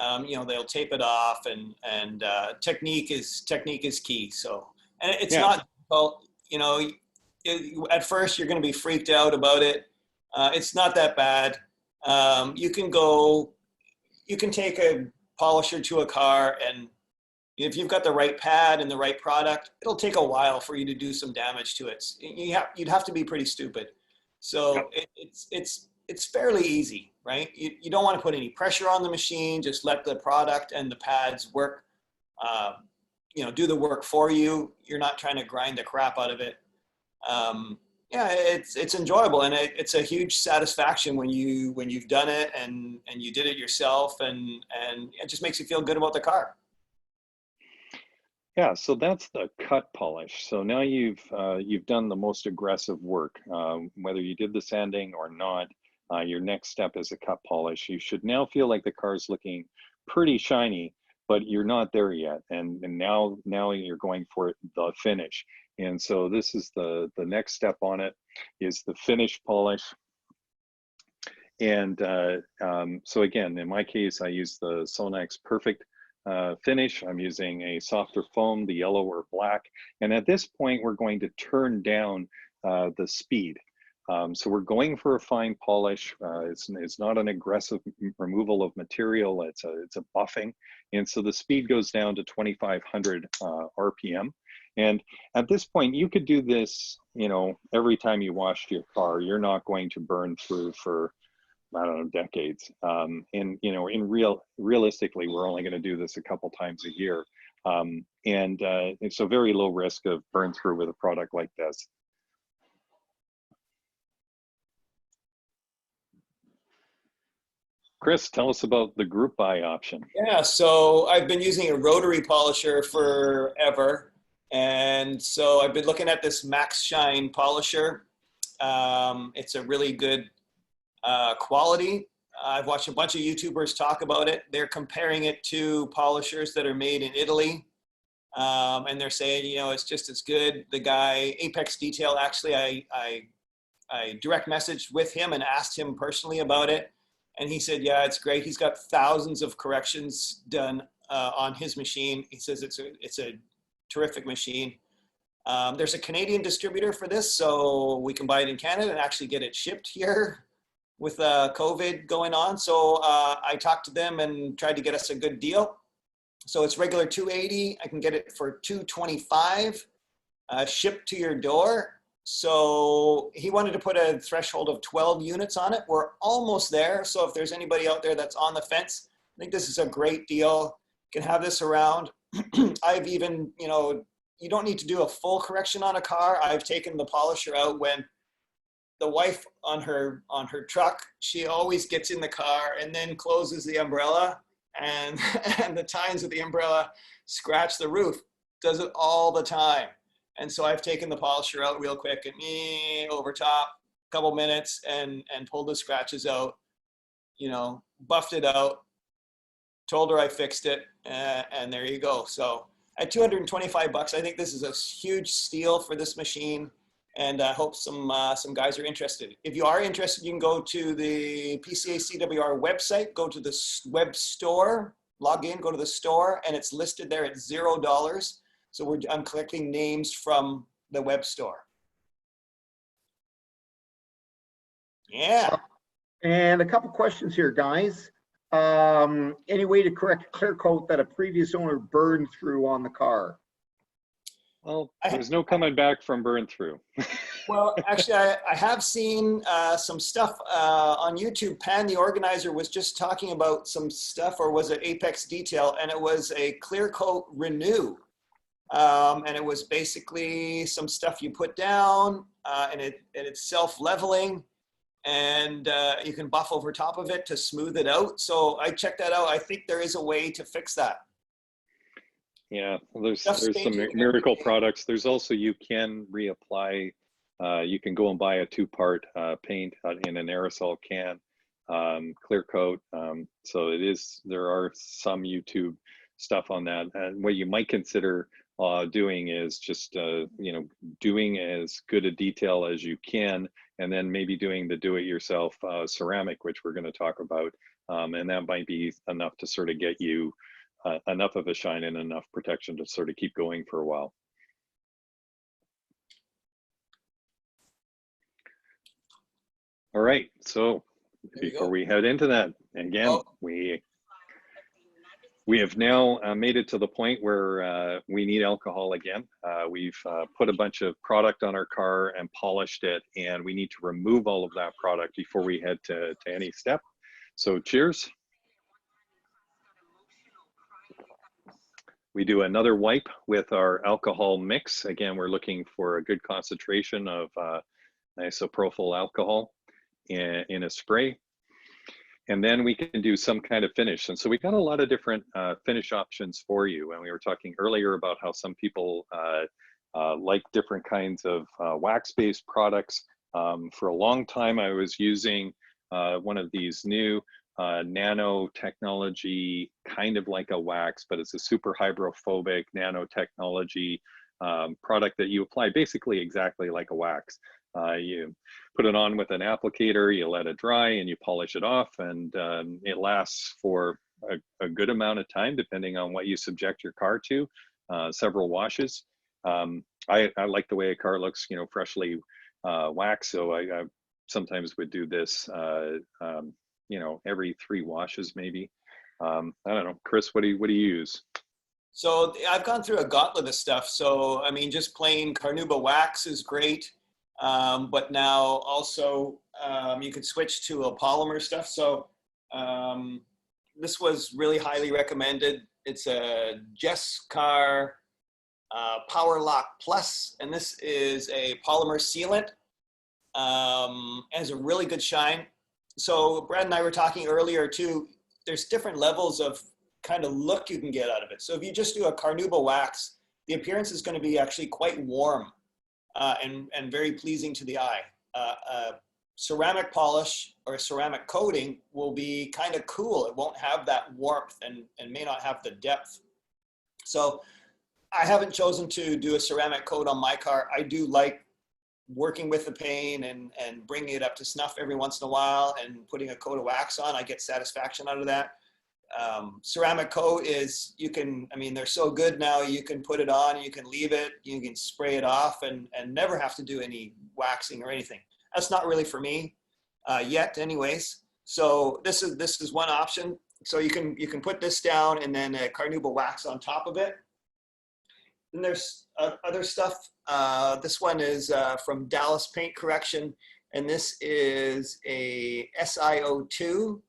they'll tape it off, and technique is key. So, and it's not difficult. At first you're going to be freaked out about it. It's not that bad. You can take a polisher to a car, and if you've got the right pad and the right product, it'll take a while for you to do some damage to it. You'd have to be pretty stupid. So it's fairly easy, right? You don't want to put any pressure on the machine. Just let the product and the pads work, do the work for you. You're not trying to grind the crap out of it. Yeah, it's enjoyable, and it's a huge satisfaction when you've done it and you did it yourself, and it just makes you feel good about the car. Yeah, so that's the cut polish. So now you've done the most aggressive work, whether you did the sanding or not. Your next step is a cut polish. You should now feel like the car's looking pretty shiny, but you're not there yet. And now you're going for the finish. And so this is the next step on it, is the finish polish. And so again, in my case, I use the Sonax Perfect finish. I'm using a softer foam, the yellow or black. And at this point, we're going to turn down the speed. So we're going for a fine polish. It's not an aggressive removal of material. It's a buffing. And so the speed goes down to 2,500 RPM. And at this point, you could do this, every time you wash your car. You're not going to burn through for, I don't know, decades. Realistically, we're only going to do this a couple times a year. It's a very low risk of burn through with a product like this. Chris, tell us about the group buy option. Yeah, so I've been using a rotary polisher forever. And so I've been looking at this Max Shine polisher. It's a really good quality. I've watched a bunch of YouTubers talk about it. They're comparing it to polishers that are made in Italy. And they're saying, it's just as good. The guy, Apex Detail, actually, I direct messaged with him and asked him personally about it. And he said, yeah, it's great. He's got thousands of corrections done on his machine. He says it's a terrific machine. There's a Canadian distributor for this, so we can buy it in Canada and actually get it shipped here with COVID going on. So I talked to them and tried to get us a good deal. So it's regular $280. I can get it for $225, shipped to your door. So he wanted to put a threshold of 12 units on it. We're almost there. So if there's anybody out there that's on the fence, I think this is a great deal. You can have this around. I've even, you don't need to do a full correction on a car. I've taken the polisher out when the wife on her truck, she always gets in the car and then closes the umbrella, and the tines of the umbrella scratch the roof. Does it all the time. And so I've taken the polisher out real quick and over top, a couple minutes, and pulled the scratches out, buffed it out, told her I fixed it, and there you go. So at $225, I think this is a huge steal for this machine, and I hope some guys are interested. If you are interested, you can go to the PCA CWR website, go to the web store, log in, go to the store, and it's listed there at $0. So I'm collecting names from the web store. Yeah. And a couple questions here, guys. Any way to correct clear coat that a previous owner burned through on the car? Well, there's no coming back from burn through. Well, actually, I have seen some stuff on YouTube. Pan, the organizer, was just talking about some stuff, or was it Apex Detail? And it was a clear coat renew. And it was basically some stuff you put down, and it's self-leveling, and you can buff over top of it to smooth it out. So I checked that out. I think there is a way to fix that. Yeah, well, there's some miracle products. There's also, you can reapply. You can go and buy a 2-part paint in an aerosol can, clear coat. So there are some YouTube stuff on that. And what you might consider doing is just doing as good a detail as you can, and then maybe doing the do-it-yourself ceramic, which we're going to talk about, and that might be enough to sort of get you enough of a shine and enough protection to sort of keep going for a while. All right, so you before go. we head into that, again, Oh. we have now made it to the point where we need alcohol again. We've put a bunch of product on our car and polished it, and we need to remove all of that product before we head to any step. So cheers. We do another wipe with our alcohol mix. Again, we're looking for a good concentration of isopropyl alcohol in a spray. And then we can do some kind of finish. And so we got a lot of different finish options for you. And we were talking earlier about how some people like different kinds of wax-based products. For a long time, I was using one of these new nanotechnology, kind of like a wax, but it's a super hydrophobic nanotechnology product that you apply basically exactly like a wax. You put it on with an applicator, you let it dry, and you polish it off, and it lasts for a good amount of time, depending on what you subject your car to, several washes. I like the way a car looks, freshly waxed, so I sometimes would do this every 3 washes maybe. I don't know, Chris, what do you use? So I've gone through a gauntlet of stuff. So, I mean, just plain Carnauba wax is great. But now also you could switch to a polymer stuff. So this was really highly recommended. It's a Jescar Power Lock Plus, and this is a polymer sealant. Has a really good shine. So Brad and I were talking earlier too, there's different levels of kind of look you can get out of it. So if you just do a Carnauba wax, the appearance is going to be actually quite warm and very pleasing to the eye. Ceramic polish or ceramic coating will be kind of cool. It won't have that warmth and may not have the depth. So I haven't chosen to do a ceramic coat on my car. I do like working with the paint and bringing it up to snuff every once in a while and putting a coat of wax on. I get satisfaction out of that. Ceramic coat is, they're so good now, you can put it on, you can leave it, you can spray it off and never have to do any waxing or anything. That's not really for me yet anyways. So this is one option. So you can put this down and then a Carnauba wax on top of it. Then there's other stuff. This one is from Dallas Paint Correction, and this is a SiO2.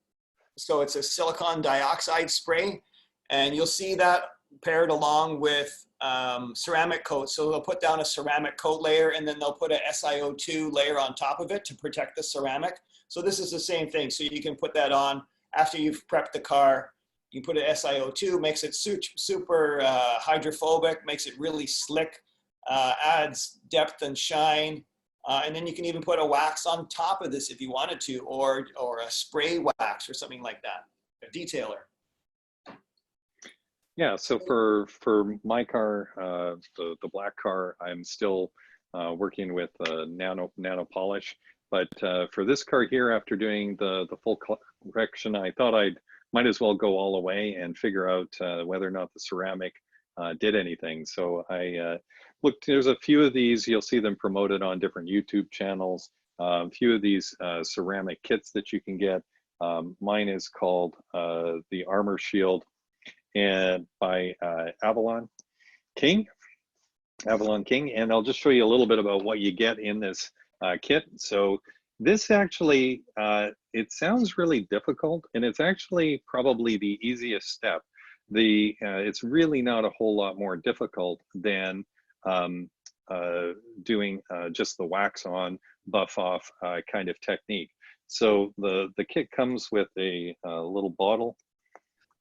So it's a silicon dioxide spray, and you'll see that paired along with ceramic coat. So they'll put down a ceramic coat layer, and then they'll put a SiO2 layer on top of it to protect the ceramic. So this is the same thing. So you can put that on after you've prepped the car. You put an SiO2, makes it super hydrophobic, makes it really slick, adds depth and shine. And then you can even put a wax on top of this if you wanted to, or a spray wax or something like that, a detailer. Yeah, so for my car, the black car, I'm still working with nano polish. But for this car here, after doing the full correction, I thought might as well go all the way and figure out whether or not the ceramic did anything. So I looked, there's a few of these, you'll see them promoted on different YouTube channels. A few of these ceramic kits that you can get. Mine is called the Armor Shield and by Avalon King. And I'll just show you a little bit about what you get in this kit. So this actually, it sounds really difficult, and it's actually probably the easiest step. It's really not a whole lot more difficult than doing just the wax on, buff off kind of technique. So the kit comes with a little bottle.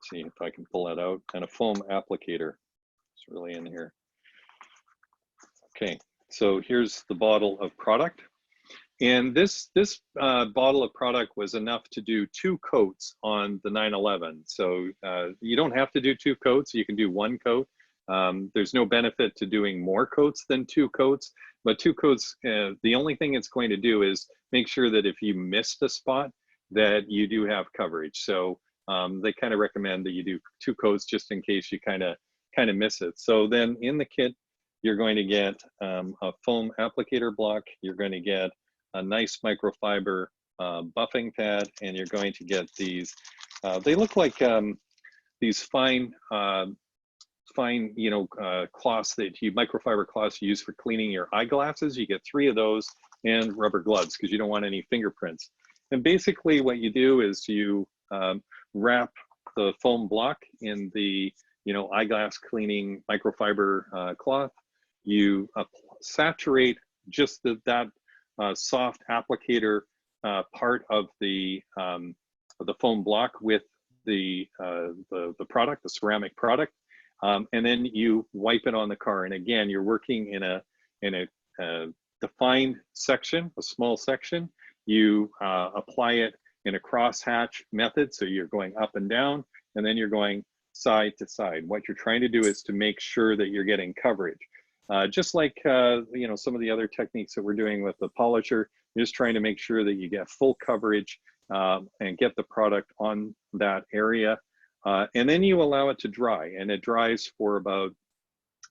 Let's see if I can pull that out, and a foam applicator. It's really in here. Okay, so here's the bottle of product. And this bottle of product was enough to do 2 coats on the 911. So you don't have to do 2 coats, you can do 1 coat. There's no benefit to doing more coats than 2 coats, but 2 coats, the only thing it's going to do is make sure that if you missed a spot, that you do have coverage. So they kind of recommend that you do 2 coats just in case you kind of miss it. So then in the kit, you're going to get a foam applicator block, you're going to get a nice microfiber buffing pad, and you're going to get these, they look like these fine, cloths that microfiber cloths you use for cleaning your eyeglasses. You get 3 of those and rubber gloves because you don't want any fingerprints. And basically what you do is you wrap the foam block in the, eyeglass cleaning microfiber cloth. You saturate just that soft applicator part of the foam block with the product, the ceramic product, and then you wipe it on the car. And again, you're working in a defined section, a small section. You apply it in a crosshatch method, so you're going up and down, and then you're going side to side. What you're trying to do is to make sure that you're getting coverage. Just like some of the other techniques that we're doing with the polisher, you're just trying to make sure that you get full coverage and get the product on that area. And then you allow it to dry, and it dries for about,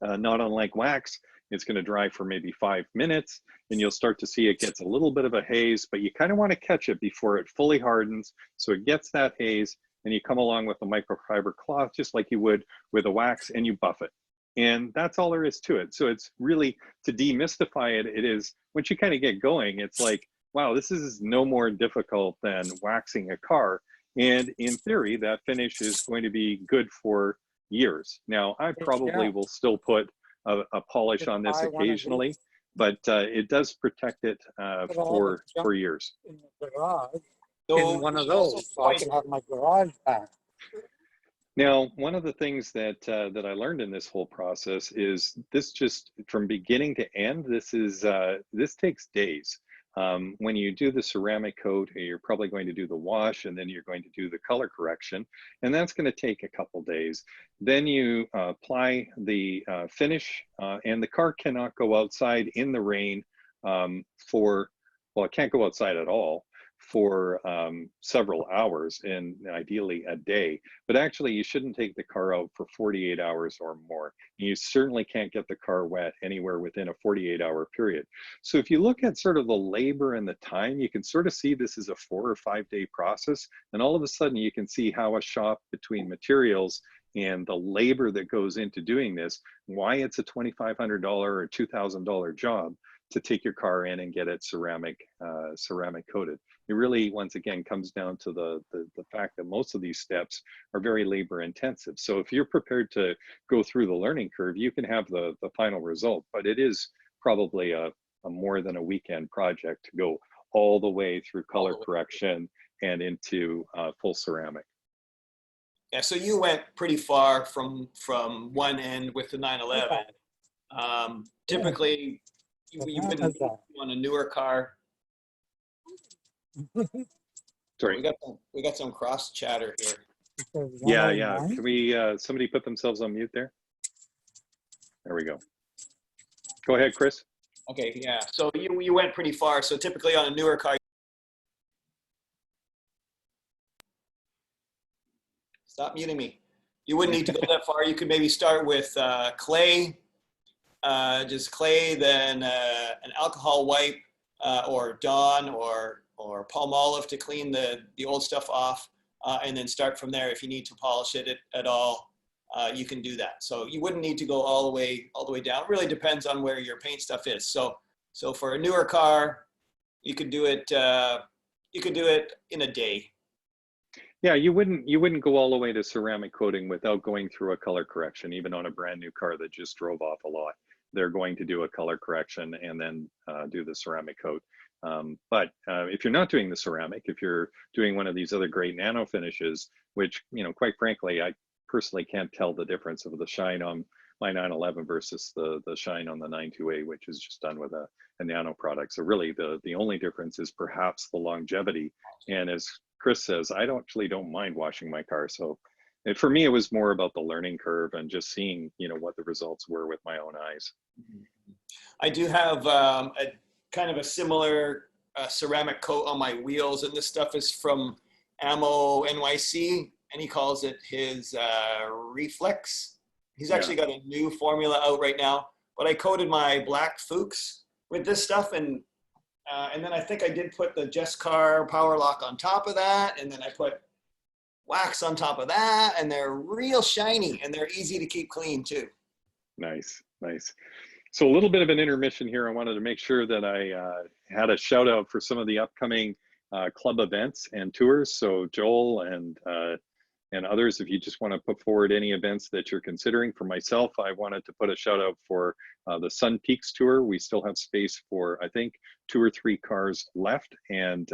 not unlike wax, it's going to dry for maybe 5 minutes, and you'll start to see it gets a little bit of a haze, but you kind of want to catch it before it fully hardens, so it gets that haze, and you come along with a microfiber cloth just like you would with a wax, and you buff it. And that's all there is to it. So it's really, to demystify it, it is, once you kind of get going, it's like, wow, this is no more difficult than waxing a car. And in theory, that finish is going to be good for years. Now, I probably will still put a polish on this occasionally, but it does protect it for years. In the garage, So in one of those, so I can have my garage back. Now, one of the things that I learned in this whole process is this, just from beginning to end, this takes days. When you do the ceramic coat, you're probably going to do the wash, and then you're going to do the color correction, and that's going to take a couple days. Then you apply the finish, and the car cannot go outside in the rain it can't go outside at all for several hours, and ideally a day. But actually, you shouldn't take the car out for 48 hours or more. You certainly can't get the car wet anywhere within a 48-hour period. So if you look at sort of the labor and the time, you can sort of see this is a 4 or 5 day process. And all of a sudden, you can see how a shop between materials and the labor that goes into doing this, why it's a $2,500 or $2,000 job to take your car in and get it ceramic coated. It really, once again, comes down to the fact that most of these steps are very labor intensive. So if you're prepared to go through the learning curve, you can have the final result, but it is probably a more than a weekend project to go all the way through color correction and into full ceramic. Yeah, so you went pretty far from one end with the 911. Typically, you wouldn't on a newer car. Sorry. We got some cross chatter here. Yeah. Can we somebody put themselves on mute there? There we go. Go ahead, Chris. Okay, yeah. So you went pretty far. So typically on a newer car. Stop muting me. You wouldn't need to go that far. You could maybe start with clay, just clay, then an alcohol wipe, or Dawn or Palmolive to clean the old stuff off, and then start from there. If you need to polish it at all, you can do that. So you wouldn't need to go all the way down. It really depends on where your paint stuff is. So for a newer car, you could do it. You could do it in a day. Yeah, you wouldn't go all the way to ceramic coating without going through a color correction. Even on a brand new car that just drove off a lot, they're going to do a color correction and then do the ceramic coat. But if you're not doing the ceramic, if you're doing one of these other great nano finishes, which, quite frankly, I personally can't tell the difference of the shine on my 911 versus the shine on the 928, which is just done with a nano product. So really the only difference is perhaps the longevity. And as Chris says, I actually don't mind washing my car. So for me, it was more about the learning curve and just seeing, what the results were with my own eyes. I do have a kind of a similar ceramic coat on my wheels, and this stuff is from Ammo NYC, and he calls it his Reflex. He's actually got a new formula out right now, but I coated my black Fuchs with this stuff, and And then I think I did put the Jescar Power Lock on top of that. And then I put wax on top of that. And they're real shiny and they're easy to keep clean too. Nice, nice. So a little bit of an intermission here. I wanted to make sure that I had a shout out for some of the upcoming club events and tours. So Joel and others, if you just want to put forward any events that you're considering. For myself, I wanted to put a shout out for the Sun Peaks Tour. We still have space for, I think, 2 or 3 cars left. And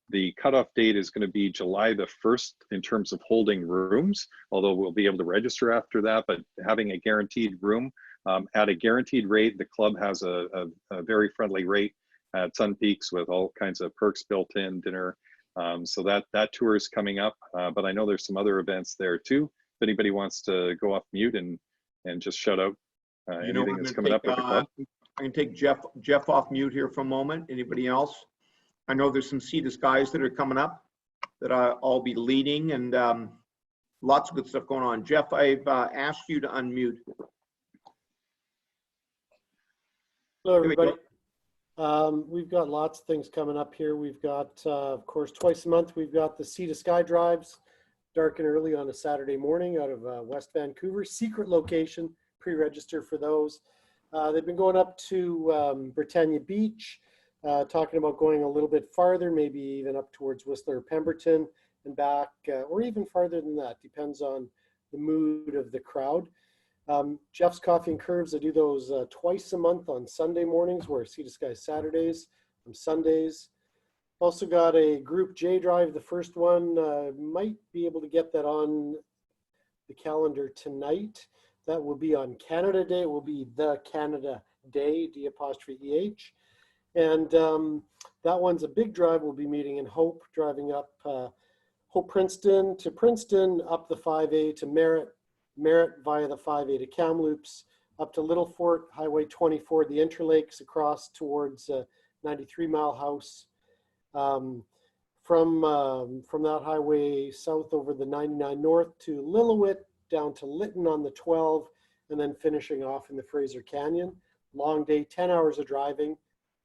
the cutoff date is going to be July the 1st in terms of holding rooms, although we'll be able to register after that, but having a guaranteed room at a guaranteed rate. The club has a very friendly rate at Sun Peaks with all kinds of perks built in, dinner. So that tour is coming up, but I know there's some other events there too. If anybody wants to go off mute and just shout out anything that's coming up with the club. I can take Jeff off mute here for a moment. Anybody else? I know there's some Sea to Skies that are coming up that I'll be leading, and lots of good stuff going on. Jeff, I've asked you to unmute. Hello, everybody. We've got lots of things coming up here. We've got, of course, twice a month, we've got the Sea to Sky drives, dark and early on a Saturday morning out of West Vancouver. Secret location, pre-register for those. They've been going up to Britannia Beach, talking about going a little bit farther, maybe even up towards Whistler or Pemberton and back, or even farther than that, depends on the mood of the crowd. Jeff's Coffee and Curves, I do those twice a month on Sunday mornings, where Sea to Sky Saturdays on Sundays. Also got a Group J drive, the first one. Might be able to get that on the calendar tonight. That will be on Canada Day. It will be the Canada Day, D''EH. And that one's a big drive. We'll be meeting in Hope, driving up Hope Princeton to Princeton, up the 5A to Merritt via the 5A to Kamloops, up to Little Fort, Highway 24, the Interlakes, across towards 93 Mile House. From that highway south over the 99 North to Lillooet, down to Lytton on the 12, and then finishing off in the Fraser Canyon. Long day, 10 hours of driving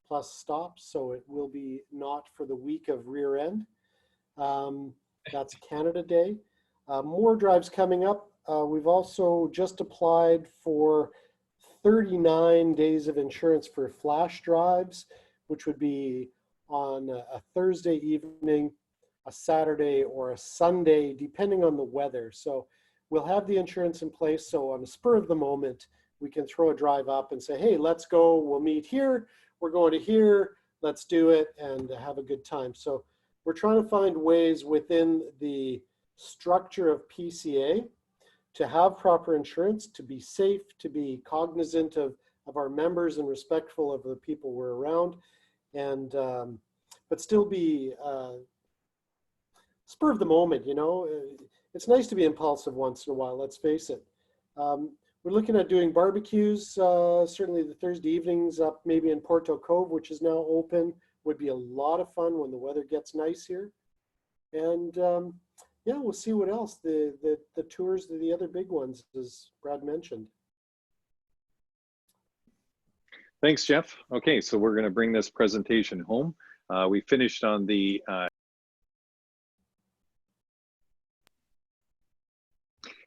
plus stops, so it will be not for the week of rear end. That's Canada Day. More drives coming up. We've also just applied for 39 days of insurance for flash drives, which would be on a Thursday evening, a Saturday, or a Sunday, depending on the weather. So we'll have the insurance in place. So on the spur of the moment, we can throw a drive up and say, hey, let's go. We'll meet here. We're going to here. Let's do it and have a good time. So we're trying to find ways within the structure of PCA to have proper insurance, to be safe, to be cognizant of our members and respectful of the people we're around, and but still be spur of the moment, you know. It's nice to be impulsive once in a while, let's face it. We're looking at doing barbecues, certainly the Thursday evenings up maybe in Porto Cove, which is now open. Would be a lot of fun when the weather gets nice here. And yeah, we'll see what else. The tours, the other big ones, as Brad mentioned. Thanks, Jeff. Okay, so we're going to bring this presentation home. We finished on the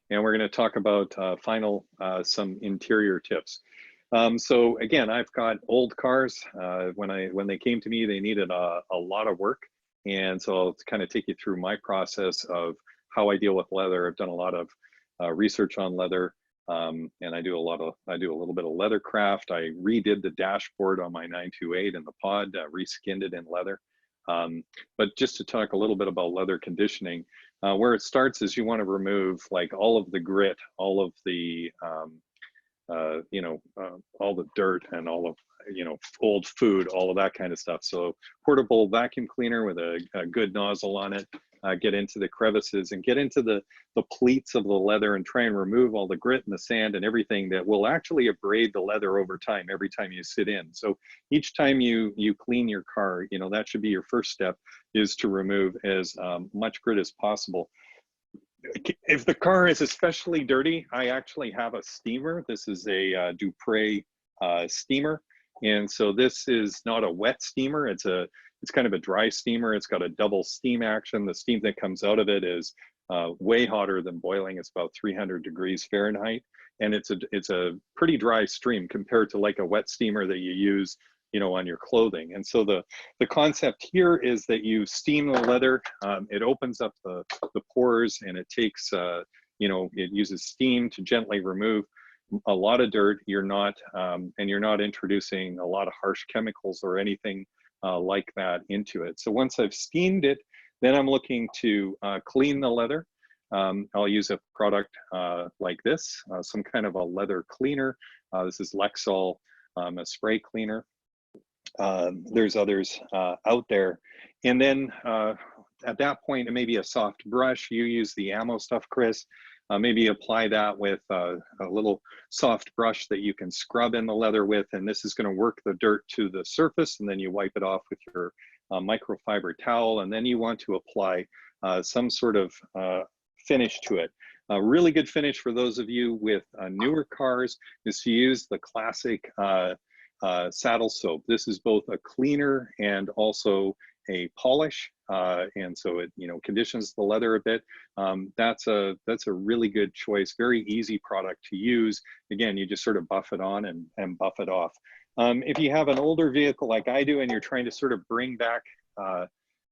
and we're going to talk about some interior tips. So again, I've got old cars. When they came to me, they needed a lot of work. And so I'll kind of take you through my process of how I deal with leather. I've done a lot of research on leather, and I do a little bit of leather craft. I redid the dashboard on my 928 and the pod, reskinned it in leather. But just to talk a little bit about leather conditioning, where it starts is you want to remove like all of the grit, all of the all the dirt and all of old food, all of that kind of stuff. So portable vacuum cleaner with a good nozzle on it, get into the crevices and get into the pleats of the leather and try and remove all the grit and the sand and everything that will actually abrade the leather over time every time you sit in. So each time you clean your car, that should be your first step, is to remove as much grit as possible. If the car is especially dirty, I actually have a steamer. This is a Dupre steamer. And so this is not a wet steamer. It's kind of a dry steamer. It's got a double steam action. The steam that comes out of it is way hotter than boiling. It's about 300 degrees Fahrenheit. And it's a pretty dry stream compared to like a wet steamer that you use, you know, on your clothing. And so the concept here is that you steam the leather. It opens up the pores, and it takes, you know, it uses steam to gently remove a lot of dirt. You're not, and you're not introducing a lot of harsh chemicals or anything like that into it. So once I've steamed it, then I'm looking to clean the leather. I'll use a product like this, some kind of a leather cleaner. This is Lexol, a spray cleaner. There's others out there. And then at that point, it may be a soft brush. You use the Ammo stuff, Chris. Maybe apply that with a little soft brush that you can scrub in the leather with, and this is going to work the dirt to the surface, and then you wipe it off with your microfiber towel, and then you want to apply some sort of finish to it. A really good finish for those of you with newer cars is to use the classic saddle soap. This is both a cleaner and also a polish, and so it, you know, conditions the leather a bit. That's a really good choice. Very easy product to use. Again, you just sort of buff it on and buff it off. If you have an older vehicle like I do, and you're trying to sort of bring back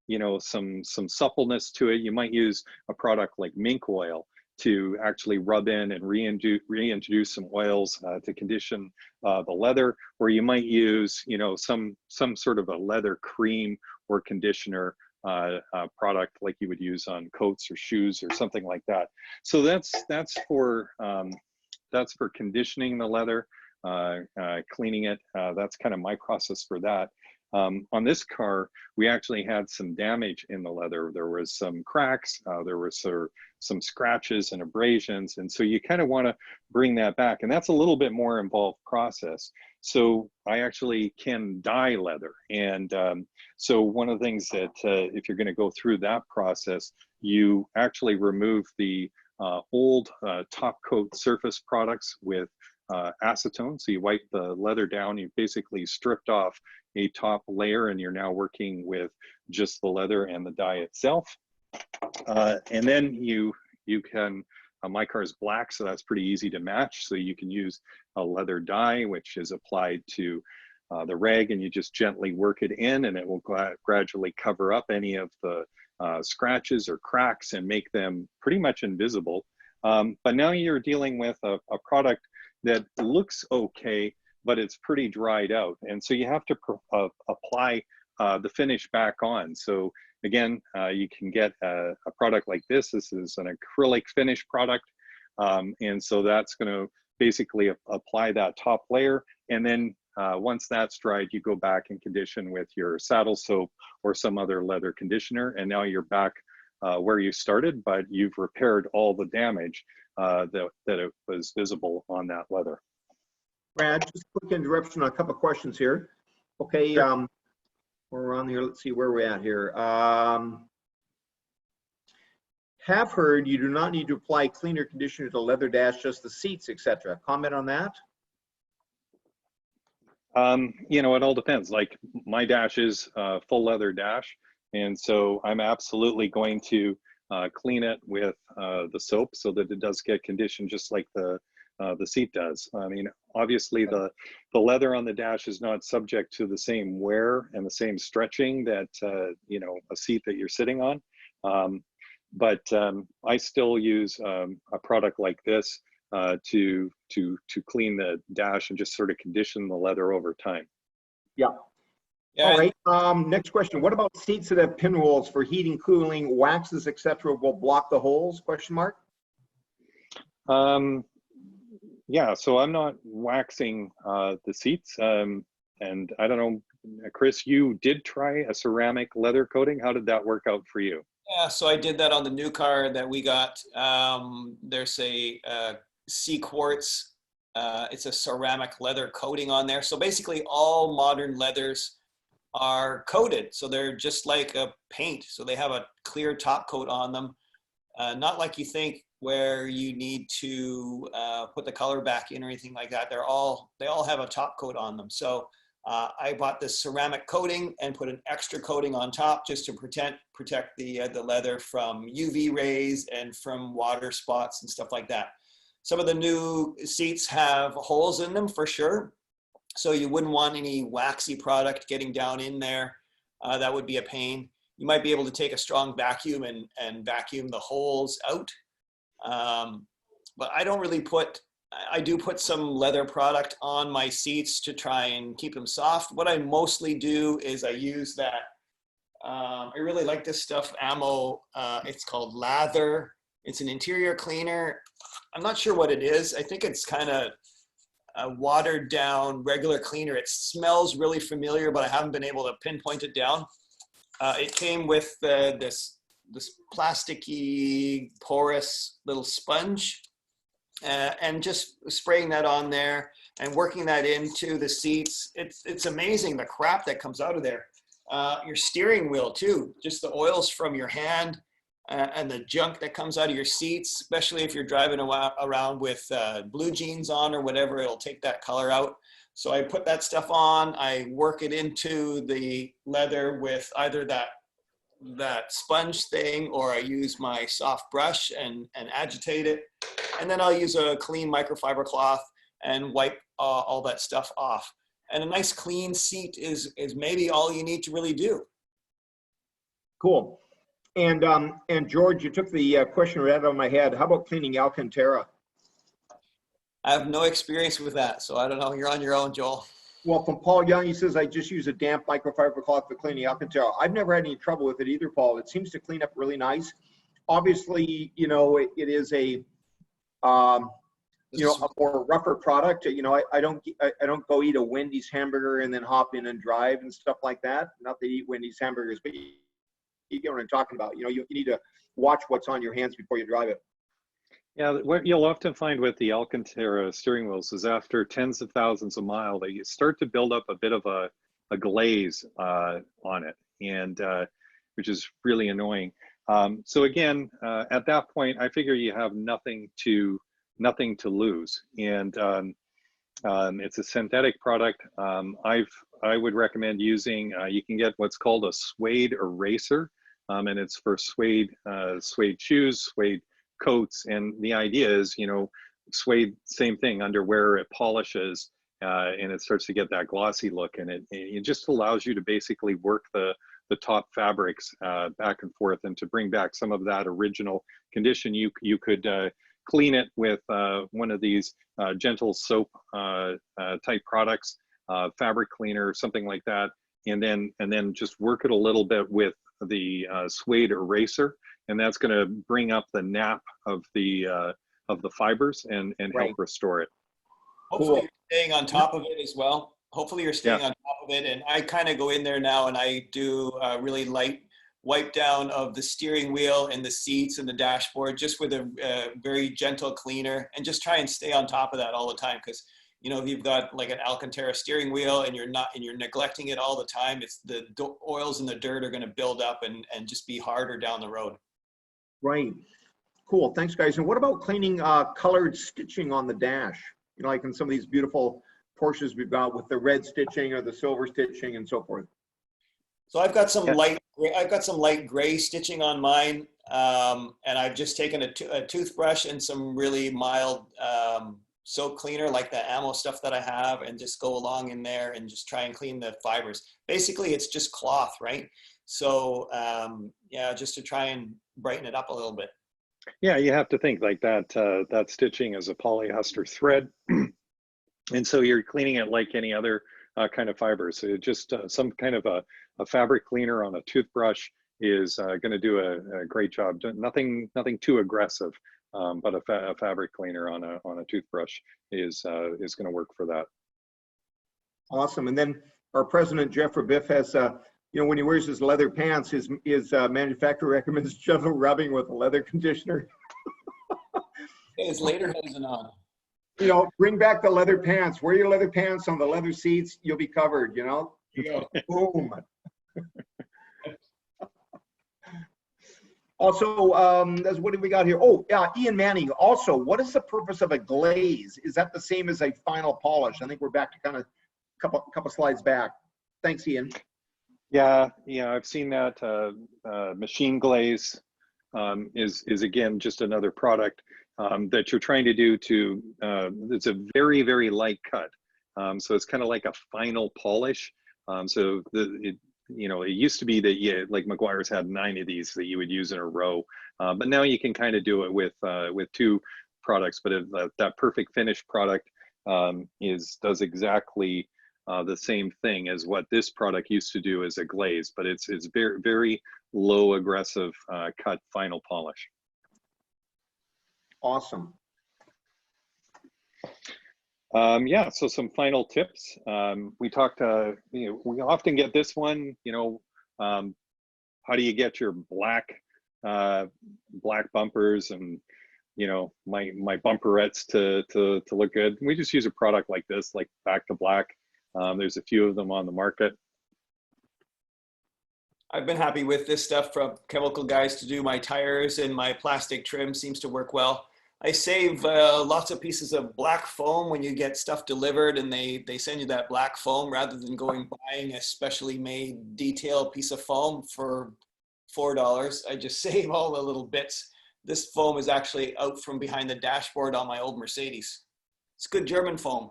you know, some suppleness to it, you might use a product like mink oil to actually rub in and reintroduce some oils to condition the leather, or you might use, you know, some sort of a leather cream or conditioner product like you would use on coats or shoes or something like that. So that's for conditioning the leather, cleaning it. That's kind of my process for that. On this car, we actually had some damage in the leather. There was some cracks, there were some scratches and abrasions, and so you kind of want to bring that back, and that's a little bit more involved process. So I actually can dye leather, and so one of the things that if you're going to go through that process, you actually remove the old top coat surface products with acetone. So you wipe the leather down, you basically stripped off a top layer, and you're now working with just the leather and the dye itself. And then you can, my car is black, so that's pretty easy to match. So you can use a leather dye, which is applied to the rag, and you just gently work it in, and it will gradually cover up any of the scratches or cracks and make them pretty much invisible. But now you're dealing with a product that looks okay, but it's pretty dried out. And so you have to apply the finish back on. So again, you can get a product like this. This is an acrylic finish product. And so that's gonna basically apply that top layer. And then once that's dried, you go back and condition with your saddle soap or some other leather conditioner. And now you're back where you started, but you've repaired all the damage that it was visible on that leather. Brad, just a quick interruption on a couple of questions here. Okay, we're on here. Let's see where we're at here. Have heard you do not need to apply cleaner conditioner to the leather dash, just the seats, etc. Comment on that? You know, it all depends. Like my dash is full leather dash, and so I'm absolutely going to clean it with the soap so that it does get conditioned just like the seat does. I mean, obviously the leather on the dash is not subject to the same wear and the same stretching that you know, a seat that you're sitting on. But I still use a product like this to clean the dash and just sort of condition the leather over time. Yeah. Yeah. All right. Next question. What about seats that have pinholes for heating, cooling, waxes, etc. will block the holes? Question mark. Yeah, so I'm not waxing the seats, and I don't know, Chris, you did try a ceramic leather coating. How did that work out for you? Yeah, so I did that on the new car that we got. There's a C Quartz. It's a ceramic leather coating on there. So basically all modern leathers are coated. So they're just like a paint. So they have a clear top coat on them. Not like you think where you need to put the color back in or anything like that. They all have a top coat on them. So I bought this ceramic coating and put an extra coating on top just to protect the leather from UV rays and from water spots and stuff like that. Some of the new seats have holes in them for sure. So you wouldn't want any waxy product getting down in there. That would be a pain. You might be able to take a strong vacuum and vacuum the holes out. But I don't really I do put some leather product on my seats to try and keep them soft. What I mostly do is I use that, I really like this stuff, Ammo. It's called Lather. It's an interior cleaner. I'm not sure what it is. I think it's kind of a watered down regular cleaner. It smells really familiar, but I haven't been able to pinpoint it down. It came with this plasticky, porous little sponge. And just spraying that on there and working that into the seats. It's amazing the crap that comes out of there. Your steering wheel too, just the oils from your hand and the junk that comes out of your seats, especially if you're driving around with blue jeans on or whatever, it'll take that color out. So I put that stuff on, I work it into the leather with either that sponge thing, or I use my soft brush and agitate it. And then I'll use a clean microfiber cloth and wipe all that stuff off. And a nice clean seat is maybe all you need to really do. Cool. And George, you took the question right out of my head. How about cleaning Alcantara? I have no experience with that, so I don't know. You're on your own, Joel. Well, from Paul Young, he says, I just use a damp microfiber cloth for cleaning Alcantara. I've never had any trouble with it either, Paul. It seems to clean up really nice. Obviously, you know, it is a, you know, a more rougher product. You know, I don't go eat a Wendy's hamburger and then hop in and drive and stuff like that. Not that I eat Wendy's hamburgers, but you get what I'm talking about. You know, you need to watch what's on your hands before you drive it. Yeah, what you'll often find with the Alcantara steering wheels is after tens of thousands of miles, they start to build up a bit of a glaze on it, and which is really annoying. So again, at that point, I figure you have nothing to lose, and it's a synthetic product. I would recommend using. You can get what's called a suede eraser, and it's for suede shoes, suede coats. And the idea is, you know, suede, same thing, underwear, it polishes and it starts to get that glossy look, and it just allows you to basically work the top fabrics back and forth, and to bring back some of that original condition. You could clean it with one of these gentle soap type products, fabric cleaner, something like that, and then just work it a little bit with the suede eraser, and that's going to bring up the nap of the fibers and Right. help restore it. Hopefully you're staying on top of it as well. Hopefully you're staying on top of it. And I kind of go in there now and I do a really light wipe down of the steering wheel and the seats and the dashboard, just with a very gentle cleaner, and just try and stay on top of that all the time. Because, you know, if you've got like an Alcantara steering wheel and you're neglecting it all the time, it's the oils and the dirt are going to build up and just be harder down the road. Right. Cool. Thanks, guys. And what about cleaning colored stitching on the dash? You know, like in some of these beautiful Porsches we've got with the red stitching or the silver stitching and so forth. So I've got some light gray stitching on mine, and I've just taken a toothbrush and some really mild soap cleaner, like the Ammo stuff that I have, and just go along in there and just try and clean the fibers. Basically, it's just cloth, right? So yeah, just to try and brighten it up a little bit. Yeah, you have to think like that. That stitching is a polyester thread, and so you're cleaning it like any other kind of fiber. So just some kind of a fabric cleaner on a toothbrush is going to do a great job. Nothing too aggressive, but a fabric cleaner on a toothbrush is going to work for that. Awesome. And then our president, Jeff Rabiff, has, you know, when he wears his leather pants, his manufacturer recommends gentle rubbing with a leather conditioner. His lederhosen on. You know, bring back the leather pants. Wear your leather pants on the leather seats. You'll be covered, you know? Yeah. Boom. Also, what do we got here? Oh, yeah, Ian Manning. Also, what is the purpose of a glaze? Is that the same as a final polish? I think we're back to kind of couple slides back. Thanks, Ian. Yeah, I've seen that. Machine glaze is again just another product that you're trying to do to. It's a very, very light cut, so it's kind of like a final polish. It used to be that like Meguiar's had 9 of these that you would use in a row, but now you can kind of do it with 2 products. But that perfect finish product does exactly the same thing as what this product used to do as a glaze, but it's very, very low aggressive cut final polish. Awesome. Yeah, so some final tips. We talked, we often get this one, how do you get your black bumpers and, my bumperettes to look good? We just use a product like this, like Back to Black. There's a few of them on the market. I've been happy with this stuff from Chemical Guys to do my tires, and my plastic trim seems to work well. I save lots of pieces of black foam when you get stuff delivered and they send you that black foam, rather than buying a specially made detailed piece of foam for $4. I just save all the little bits. This foam is actually out from behind the dashboard on my old Mercedes. It's good German foam.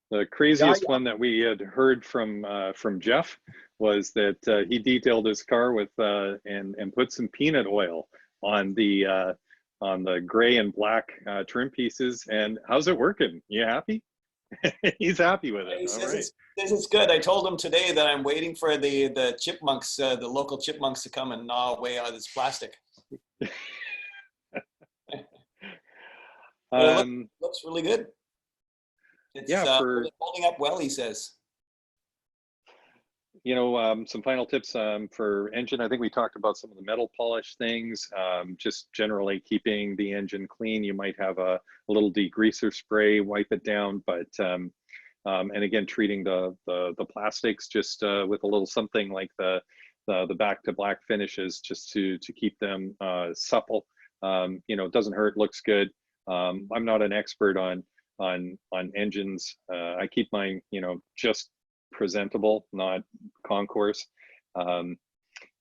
The craziest one that we had heard from Jeff was that he detailed his car with and put some peanut oil on the gray and black trim pieces. And how's it working? You happy? He's happy with it. He says All right. this is good. I told him today that I'm waiting for the chipmunks, the local chipmunks, to come and gnaw away at this plastic. Looks really good. It's holding up well, he says. Some final tips for engine. I think we talked about some of the metal polish things, just generally keeping the engine clean. You might have a little degreaser spray, wipe it down, but and again, treating the plastics just with a little something like the Back to Black finishes, just to keep them supple. It doesn't hurt, looks good. I'm not an expert on engines. I keep mine, just presentable, not concourse. And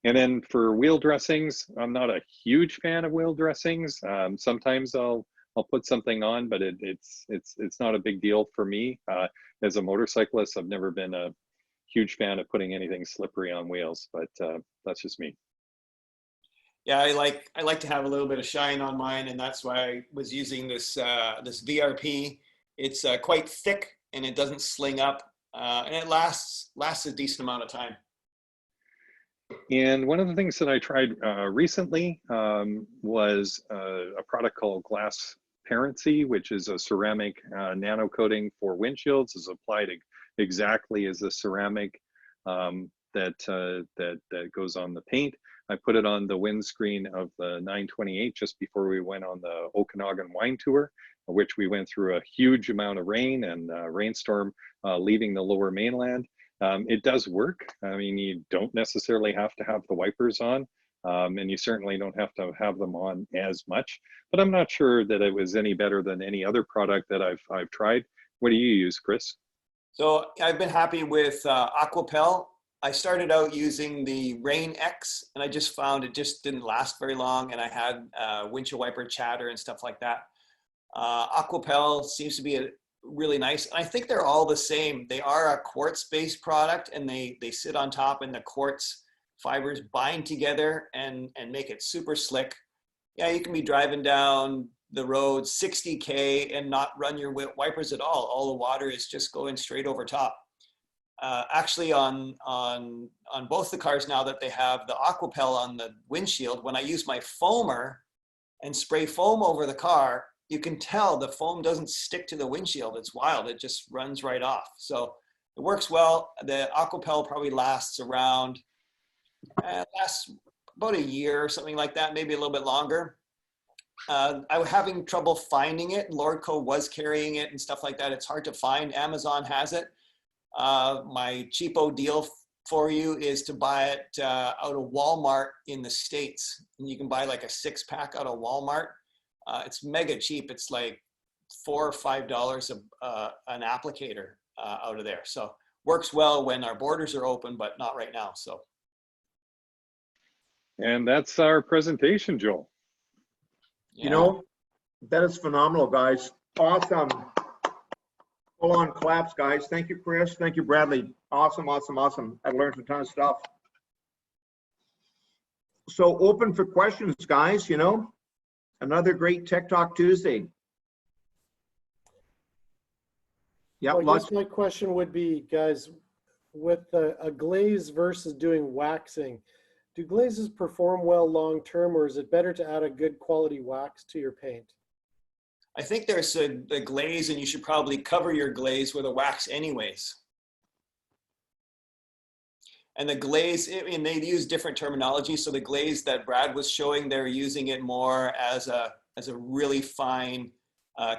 then for wheel dressings, I'm not a huge fan of wheel dressings. Sometimes I'll put something on, but it's not a big deal for me. As a motorcyclist, I've never been a huge fan of putting anything slippery on wheels, but that's just me. Yeah, I like to have a little bit of shine on mine, and that's why I was using this this VRP. It's quite thick and it doesn't sling up, and it lasts a decent amount of time. And one of the things that I tried recently was a product called Glassparency, which is a ceramic nano coating for windshields. Is applied exactly as the ceramic that goes on the paint. I put it on the windscreen of the 928 just before we went on the Okanagan wine tour, which we went through a huge amount of rain and rainstorm leaving the lower mainland. It does work. I mean, you don't necessarily have to have the wipers on, and you certainly don't have to have them on as much, but I'm not sure that it was any better than any other product that I've tried. What do you use, Chris? So I've been happy with Aquapel. I started out using the Rain X, and I just found it just didn't last very long, and I had windshield wiper chatter and stuff like that. Aquapel seems to be really nice. And I think they're all the same. They are a quartz-based product, and they sit on top, and the quartz fibers bind together and make it super slick. Yeah, you can be driving down the road 60K and not run your wipers at all. All the water is just going straight over top. Actually, on both the cars now that they have the Aquapel on the windshield, when I use my foamer and spray foam over the car, you can tell the foam doesn't stick to the windshield. It's wild. It just runs right off. So it works well. The Aquapel probably lasts around, lasts about a year or something like that, maybe a little bit longer. I was having trouble finding it. Lordco was carrying it and stuff like that. It's hard to find. Amazon has it. My cheapo deal for you is to buy it out of Walmart in the States. And you can buy like a 6-pack out of Walmart. It's mega cheap. It's like $4 or $5 an applicator. out of there. So works well when our borders are open, but not right now. So. And that's our presentation, Joel. You know, that is phenomenal, guys. Awesome. Full on claps, guys. Thank you, Chris. Thank you, Bradley. Awesome, awesome, awesome. I learned a ton of stuff. So open for questions, guys, you know. Another great Tech Talk Tuesday. Yeah, Well, I lots. guess my question would be, guys, with a glaze versus doing waxing, do glazes perform well long-term, or is it better to add a good quality wax to your paint? I think there's a glaze, and you should probably cover your glaze with a wax anyways. And the glaze, I mean, they use different terminology. So the glaze that Brad was showing, they're using it more as a really fine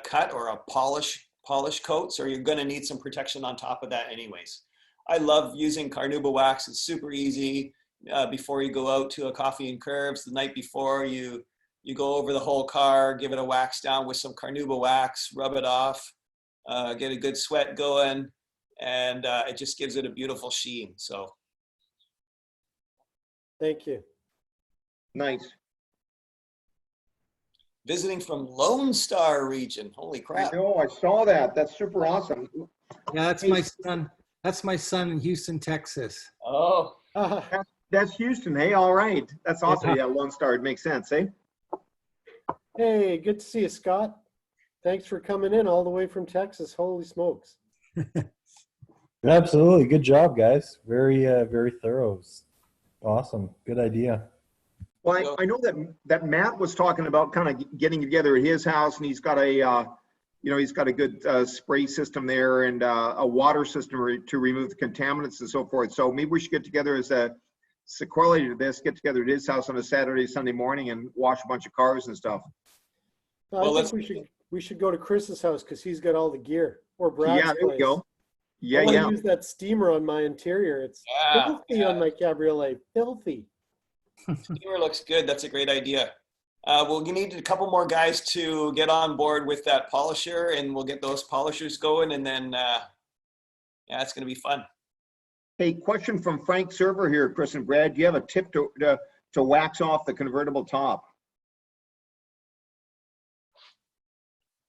cut or a polish coat. So you're going to need some protection on top of that anyways. I love using Carnauba wax. It's super easy. Before you go out to a coffee and curves, the night before you go over the whole car, give it a wax down with some Carnauba wax, rub it off, get a good sweat going, and it just gives it a beautiful sheen. So. Thank you. Nice. Visiting from Lone Star region. Holy crap. I know, I saw that. That's super awesome. Yeah, that's my son. That's my son in Houston, Texas. Oh, That's Houston. Hey, all right. That's awesome. Yeah, Lone Star. It makes sense, eh? Hey, good to see you, Scott. Thanks for coming in all the way from Texas. Holy smokes. Absolutely. Good job, guys. Very, very thorough. Awesome. Good idea. Well, I know that Matt was talking about kind of getting together at his house, and he's got a, you know, he's got a good spray system there and a water system to remove the contaminants and so forth. So maybe we should get together as a sequelae to this, get together at his house on a Saturday, Sunday morning and wash a bunch of cars and stuff. I think we should go to Chris's house because he's got all the gear. Or Brad's Yeah, there we go. Yeah, I want yeah. to use that steamer on my interior. It's filthy on my cabriolet. Filthy. steamer looks good. That's a great idea. Well, you need a couple more guys to get on board with that polisher, and we'll get those polishers going, and then yeah, it's going to be fun. Hey, question from Frank Server here, Chris and Brad. Do you have a tip to wax off the convertible top?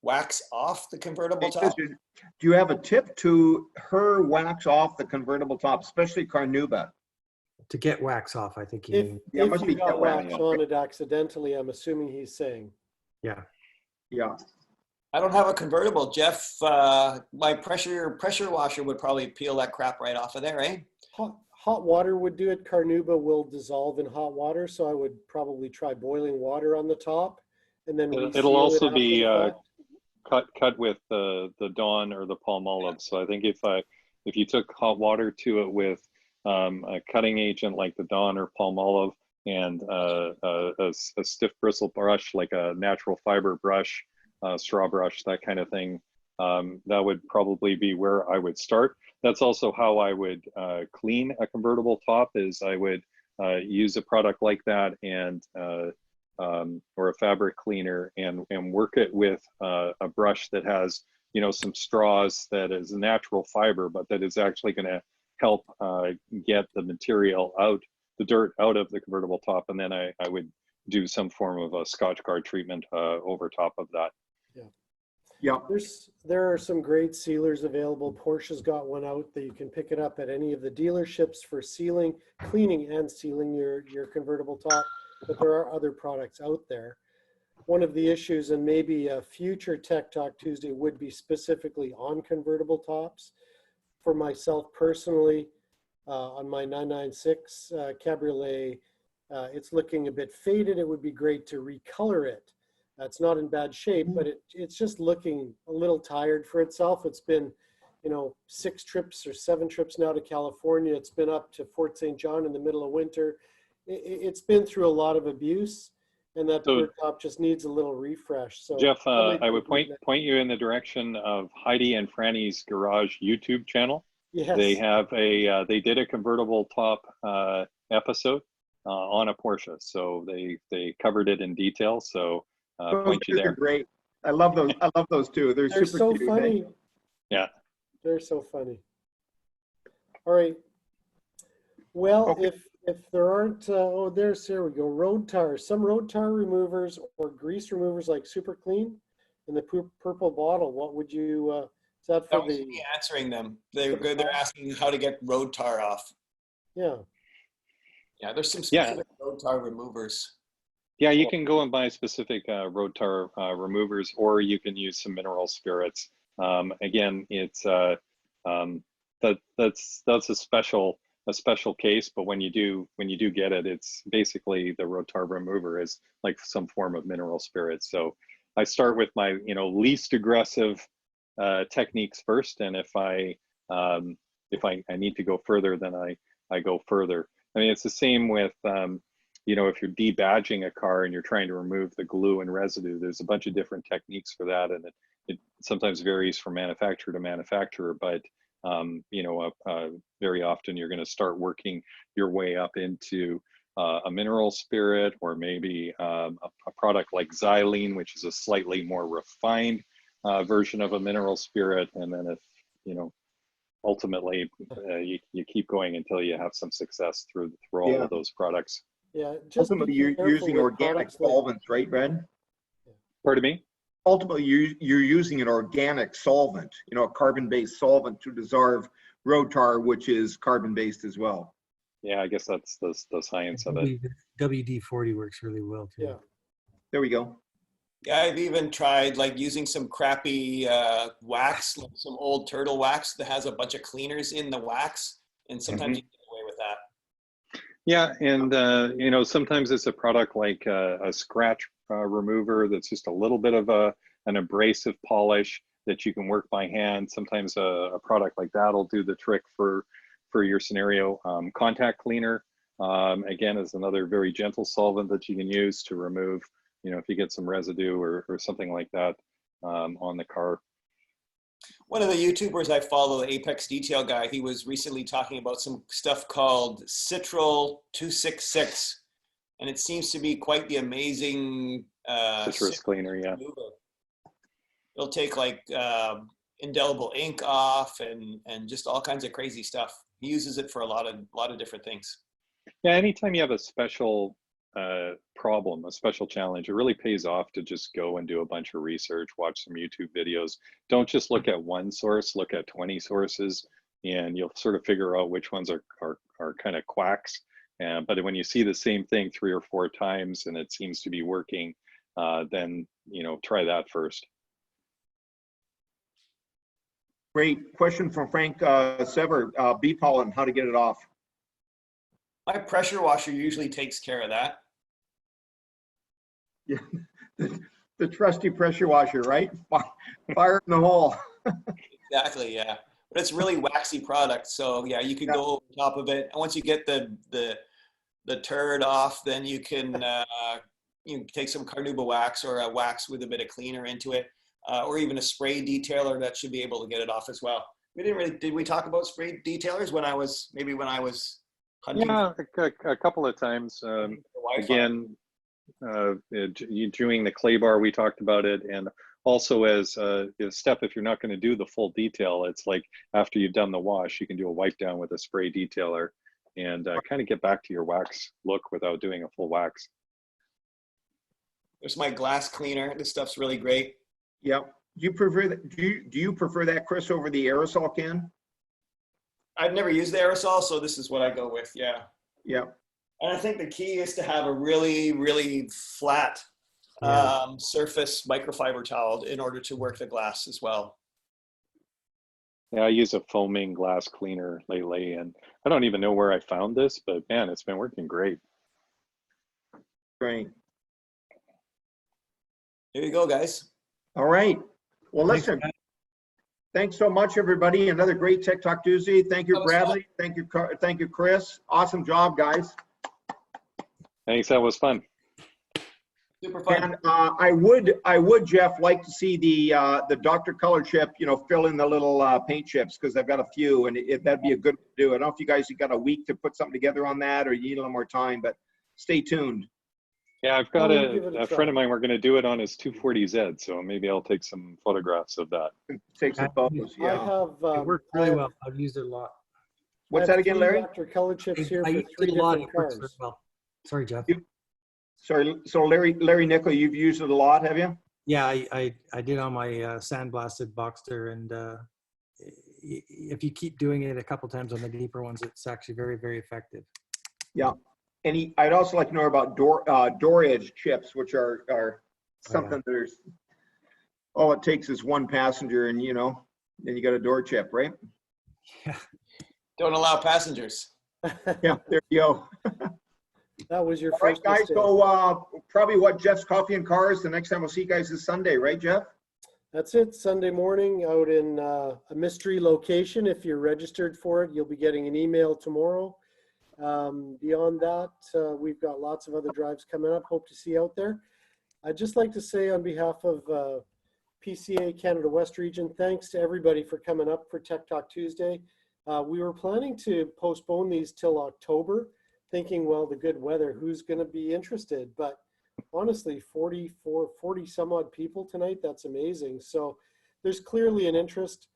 Wax off the convertible It top? says, do you have a tip to her wax off the convertible top, especially Carnauba? To get wax off, I think you If, mean. Yeah, it if must you be got cat wax. wax on it accidentally, I'm assuming he's saying. Yeah. Yeah. I don't have a convertible, Jeff. My pressure washer would probably peel that crap right off of there, eh? Hot water would do it. Carnauba will dissolve in hot water, so I would probably try boiling water on the top, and then It'll reseal it also after be the fact. cut with the Dawn or the Palmolive. So I think if you took hot water to it with a cutting agent like the Dawn or Palmolive and a stiff bristle brush like a natural fiber brush, straw brush, that kind of thing, that would probably be where I would start. That's also how I would clean a convertible top. Is I would use a product like that and or a fabric cleaner and work it with a brush that has, you know, some straws that is natural fiber, but that is actually going to help get the material out, the dirt out of the convertible top. And then I would do some form of a Scotchgard treatment over top of that. Yeah. There are some great sealers available. Porsche's got one out that you can pick it up at any of the dealerships for sealing, cleaning and sealing your convertible top, but there are other products out there. One of the issues, and maybe a future Tech Talk Tuesday, would be specifically on convertible tops. For myself personally, on my 996 Cabriolet, it's looking a bit faded. It would be great to recolor it. It's not in bad shape, but it's just looking a little tired for itself. It's been, you know, 6 trips or 7 trips now to California. It's been up to Fort St. John in the middle of winter. It's been through a lot of abuse, and that poor top just needs a little refresh. So Jeff, I would point you in the direction of Heidi and Franny's Garage YouTube channel. Yes. They have they did a convertible top episode on a Porsche, so they covered it in detail. So point you there. Great. I love those. I love those too. They're super so cute, funny. eh? Yeah. They're so funny. All right. Well, Okay. if there aren't, here we go. Road tar. Some road tar removers or grease removers like Super Clean in the purple bottle. What would you? Is that That for was the? me answering them. They're good. They're asking how to get road tar off. Yeah. Yeah, there's some Yeah. specific road tar removers. Yeah, you can go and buy specific road tar removers, or you can use some mineral spirits. Again, it's that's a special case, but when you do get it, it's basically the road tar remover is like some form of mineral spirit. So I start with my least aggressive techniques first, and if I need to go further, then I go further. I mean, it's the same with if you're debadging a car and you're trying to remove the glue and residue, there's a bunch of different techniques for that, and it sometimes varies from manufacturer to manufacturer, but very often you're going to start working your way up into a mineral spirit, or maybe a product like xylene, which is a slightly more refined version of a mineral spirit. And then if ultimately you keep going until you have some success through all Yeah. of those products. Yeah. Just Ultimately, be you're careful using with organic products like- solvents, right, Brad? Pardon me? Ultimately, you're using an organic solvent, a carbon-based solvent to dissolve road tar, which is carbon-based as well. Yeah, I guess that's the science of it. WD-40 works really well too. Yeah. There we go. Yeah, I've even tried like using some crappy wax, like some old turtle wax that has a bunch of cleaners in the wax, and sometimes you get away with that. Yeah, and sometimes it's a product like a scratch remover that's just a little bit of an abrasive polish that you can work by hand. Sometimes a product like that will do the trick for your scenario. Contact cleaner, again, is another very gentle solvent that you can use to remove, if you get some residue or something like that on the car. One of the YouTubers I follow, the Apex Detail guy, he was recently talking about some stuff called Citral 266, and it seems to be quite the amazing Citrus cleaner, yeah. remover. It'll take like indelible ink off and just all kinds of crazy stuff. He uses it for a lot of different things. Yeah, anytime you have a special problem, a special challenge, it really pays off to just go and do a bunch of research, watch some YouTube videos. Don't just look at one source, look at 20 sources, and you'll sort of figure out which ones are kind of quacks. But when you see the same thing 3 or 4 times and it seems to be working, then try that first. Great question from Frank Sever, bee pollen, how to get it off. My pressure washer usually takes care of that. Yeah, the trusty pressure washer, right? Fire in the hole. Exactly, yeah. But it's really waxy product, so yeah, you could go over top of it. And once you get the turd off, then you can take some carnauba wax or a wax with a bit of cleaner into it, or even a spray detailer that should be able to get it off as well. We didn't really, did we talk about spray detailers when I was hunting? Yeah, a couple of times. Again, doing the clay bar, we talked about it, and also as a step, if you're not going to do the full detail, it's like after you've done the wash, you can do a wipe down with a spray detailer and kind of get back to your wax look without doing a full wax. There's my glass cleaner. This stuff's really great. Yep. Do you prefer that? Do you prefer that, Chris, over the aerosol can? I've never used the aerosol, so this is what I go with. Yeah. Yeah. And I think the key is to have a really, really flat surface microfiber towel in order to work the glass as well. Yeah, I use a foaming glass cleaner lately, and I don't even know where I found this, but man, it's been working great. Great. Here you go, guys. All right. Well, listen. Thanks so much, everybody. Another great Tech Talk Tuesday. Thank you, Bradley. Thank you, Chris. Awesome job, guys. Thanks. That was fun. Super fun. And I would, Jeff, like to see the Dr. Color chip, fill in the little paint chips, because I've got a few, and that'd be a good to do. I don't know if you guys got a week to put something together on that, or you need a little more time, but stay tuned. Yeah, I've got Well, we'll give it a a try. friend of mine, we're going to do it on his 240Z, so maybe I'll take some photographs of that. Take some photos, I yeah. have. It worked really well. I've used it a lot. What's that again, Larry? Vector color chips here I for used 3 it a lot. different It works very cars. well. Sorry, Jeff. Sorry, so Larry Nickel, you've used it a lot, have you? Yeah, I did on my sandblasted Boxster, and if you keep doing it a couple times on the deeper ones, it's actually very, very effective. Yeah. I'd also like to know about door edge chips, which are something there's, all it takes is one passenger and, you know, then you got a door chip, right? Yeah. Don't allow passengers. Yeah, there you go. That was your All right, first guys, mistake. so probably what, Jeff's Coffee and Cars, the next time we'll see you guys is Sunday, right, Jeff? That's it, Sunday morning out in a mystery location. If you're registered for it, you'll be getting an email tomorrow. Beyond that, we've got lots of other drives coming up. Hope to see you out there. I'd just like to say on behalf of PCA Canada West Region, thanks to everybody for coming up for Tech Talk Tuesday. We were planning to postpone these till October, thinking, well, the good weather, who's going to be interested? But honestly, 40 some odd people tonight, that's amazing. So there's clearly an interest.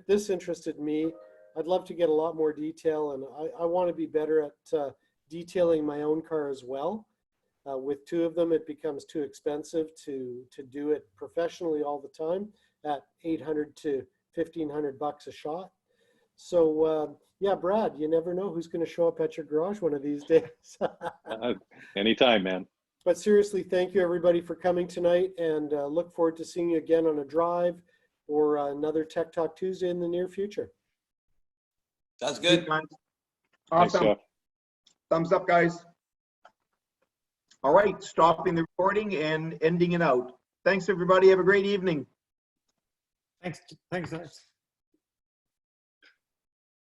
This interested me. I'd love to get a lot more detail, and I want to be better at detailing my own car as well. With 2 of them, it becomes too expensive to do it professionally all the time at $800 to $1,500 a shot. So yeah, Brad, you never know who's going to show up at your garage one of these days. Anytime, man. But seriously, thank you everybody for coming tonight, and look forward to seeing you again on a drive or another Tech Talk Tuesday in the near future. Sounds good. Guys. Thanks, Awesome. Jeff. Thumbs up, guys. All right, stopping the recording and ending it out. Thanks, everybody. Have a great evening. Thanks, guys.